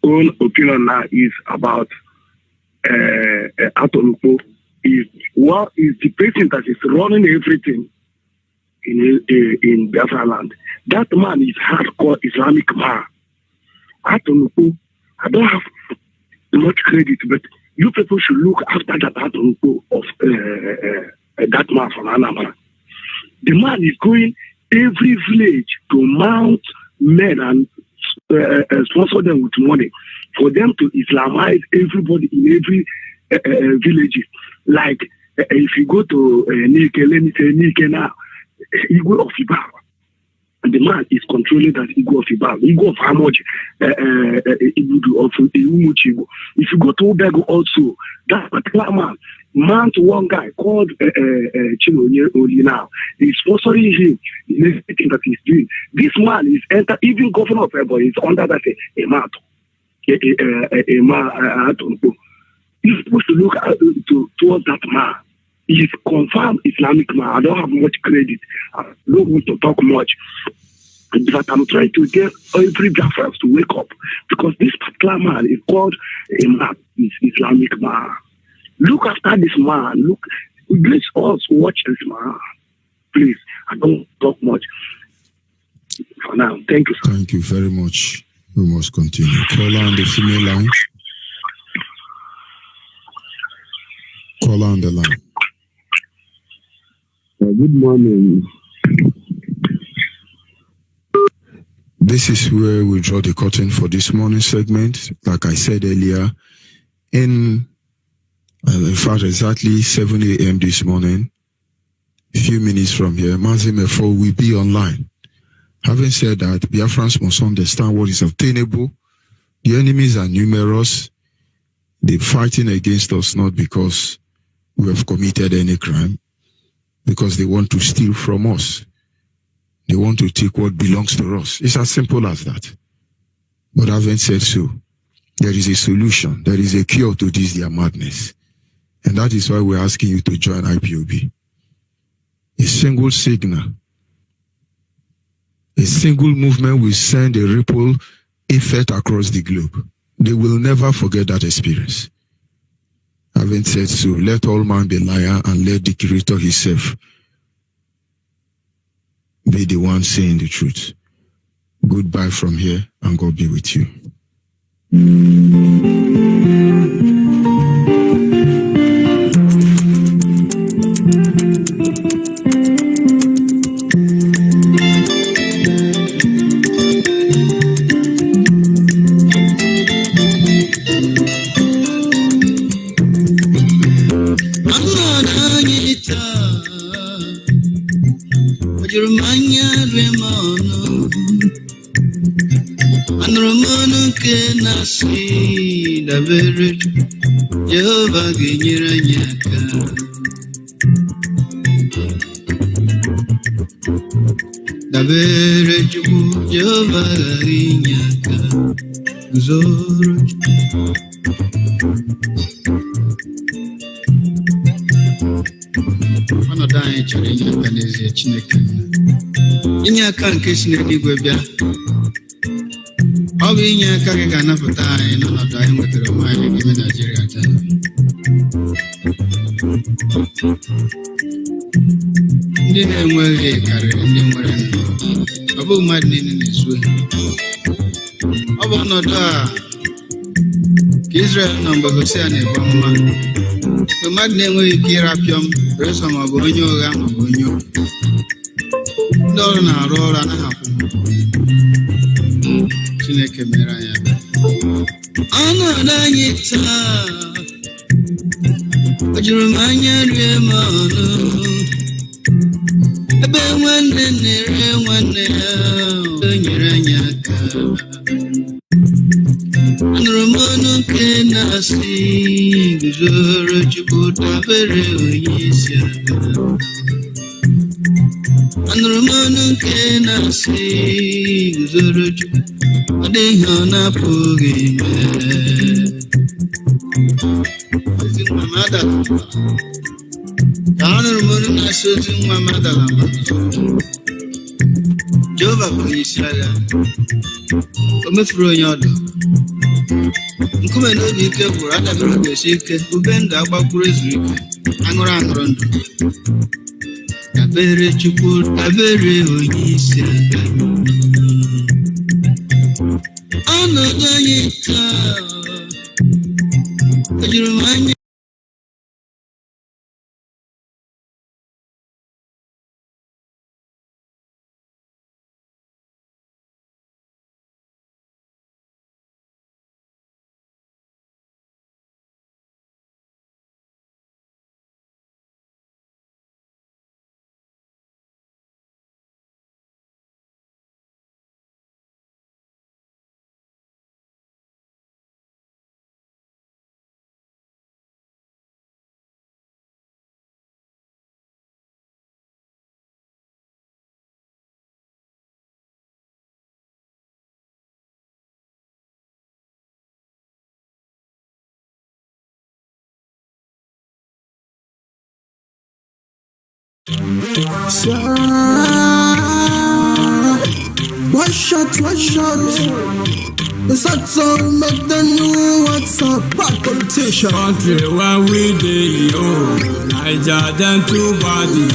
own opinion now is about Atonupo. Is the person that is running everything in Biafra land. That man is hardcore Islamic man. Atonupo, I don't have much credit, but you people should look after that Atonupo of that man from Anama. The man is going every village to mount men and sponsor them with money for them to Islamize everybody in every villages. Like if you go to Nike, let me say Nike now, Igwe of Ibawa. And the man is controlling that Igwe of Ibawa. Igwe of how much Ibudu of Umuchigo. If you go to Ubego also, that particular man to one guy called Chino Oli now, he's sponsoring him in everything that he's doing. This man is even governor of Ebo is under that a man. You're supposed to look towards that man. He's confirmed Islamic man. I don't have much credit. I don't want to talk much. But I'm trying to get every Biafra to wake up because this particular man is called a man, is Islamic man. Look after this man. Look, let us watch this man. Please, I don't talk much for now. Thank you, sir. Thank you very much. We must continue. Caller on the female line. Caller on the line. Good morning. This is where we draw the curtain for this morning segment. Like I said earlier, in fact, exactly 7 a.m. this morning, a few minutes from here, Mazimefo will be online. Having said that, Biafrans must understand what is obtainable. The enemies are numerous. They're fighting against us not because we have committed any crime, because they want to steal from us. They want to take what belongs to us. It's as simple as that. But having said so, there is a solution. There is a cure to this, their madness. And that is why we're asking you to join IPOB. A single signal, a single movement will send a ripple effect across the globe. They will never forget that experience. Having said so, let all man be liar and let the Creator himself be the one saying the truth. Goodbye from here, and God be with you. Jehovah Ginyaranyaka Dabere Jubu Jehovah Ginyaka Zoro Mana dai chere nyaka n'ezie Chineke inye aka nke si n'eluigwe bịa ọ bụ inye aka gị ga-anapụta anyị n'ọnọdụ anyị nwetara onwe anyị n'ime Naịjirịa taa. Ndị na-enweghị karịrị ndị nwere ndụ. Ọ bụghị mmadụ niile na-ezu ohi. Ọ bụ ọnọdụ a ka Izrel nọ mgbe Hosea na-ebu amụma. Mgbe mmadụ na-enweghị ike ịrapịọm resọ maọbụ onye ụgha maọbụ onye ohi. Ndị ọrụ na-arụ ọrụ anaghị akwụ ụgwọ. Chineke mere anyị ebere. Ọnọdụ anyị taa o juru m anya rie m ọnụ ebe nwanne na-ere nwanne ya o nyere anyị aka. Anụrụ m ọnụ nke na-asị guzoro Chukwu dabere onye isi aka. Anụrụ m ọnụ nke na-asị guzoro Chukwu ọ dịghị ọ na-apụghị ime. Ozi nwa m adala mba ka anụrụ m ọnụ na-asị ozi nwa m adala mba. Jehova bụ onye isi agha, o mefuru onye ọdụ. Nkume n'obi ike gwụrụ adabere ga-esi ike, ube ndụ agbakwuru ezuru ike, aṅụrụ aṅụrụ ndụ. Dabere Chukwu, dabere onye isi agha. Ọnọdụ anyị taa o juru m anya One shot. The Saxon make the new WhatsApp politician. Country where we dey yo, Niger them too body,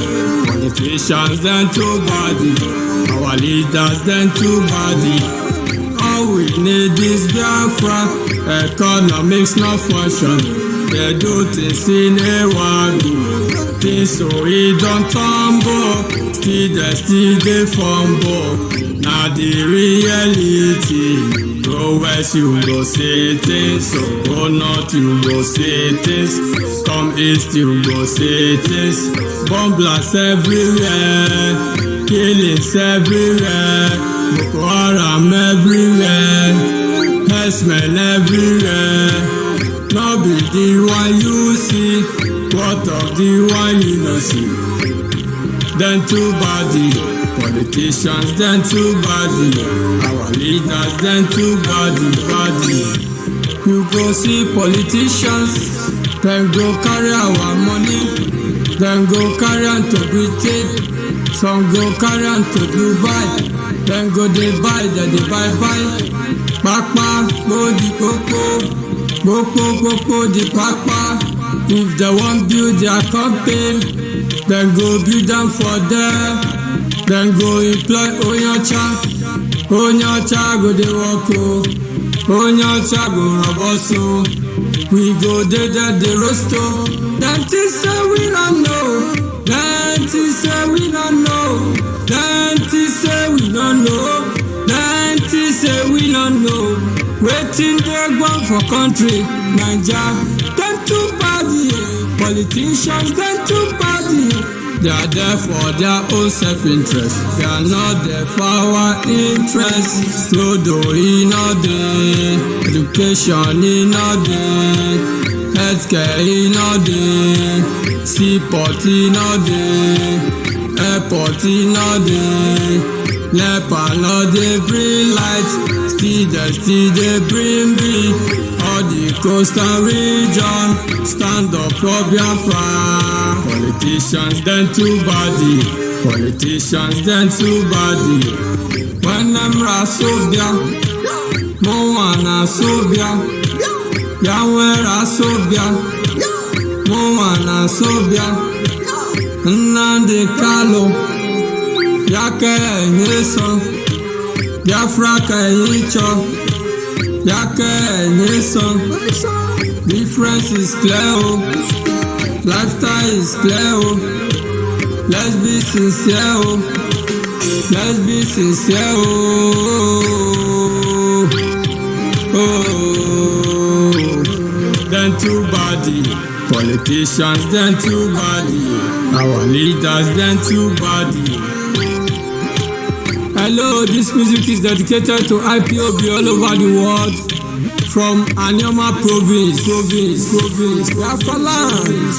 politicians them too body, our leaders them too body. All we need is Biafra, economics not function. They do things in a wago, things so it don't tumble, still they fumble. Now the reality. Go west, you go see things. So go north, you go see things. Come east, you go see things. Bomb blasts everywhere, killings everywhere, Boko Haram everywhere, herdsmen everywhere. No be the one you see, what of the one you no see? Then too body. Politicians, then too body. Our leaders, then too body. You go see politicians, then go carry our money, then go carry on to Britain, some go carry on to Dubai, then go they buy, then they buy. Pakpa, go di Boko, di Pakpa. If they want build their company, then go build them for them. Then go employ Onyacha go dey work o, Onyacha go rob us o. We go dey roast o. Them things say we don't know, them things say we don't know, them things say we don't know, them things say we don't know. Waiting dey go for country, Naija, them too body, politicians them too body. They are there for their own self-interest. They are not there for our interest. Road in all day, education in all day, healthcare in all day, seaport in all day, airport in all day. NEPA no dey bring light, still they bring me. All the coastal region stand up for Biafra. Politicians then too body, politicians then too body. When them rasobia, Moana sobia, Yahweh rasobia, Moana sobia, Nande Kalo, Yake Nyeso, Biafra Kaicho. Yake Nyeso, difference is clear o, lifestyle is clear o. Let's be sincere o, let's be sincere o. Then too body, politicians then too body, our leaders then too body. Hello, this music is dedicated to IPOB all over the world, from Anyama province, Biafra land.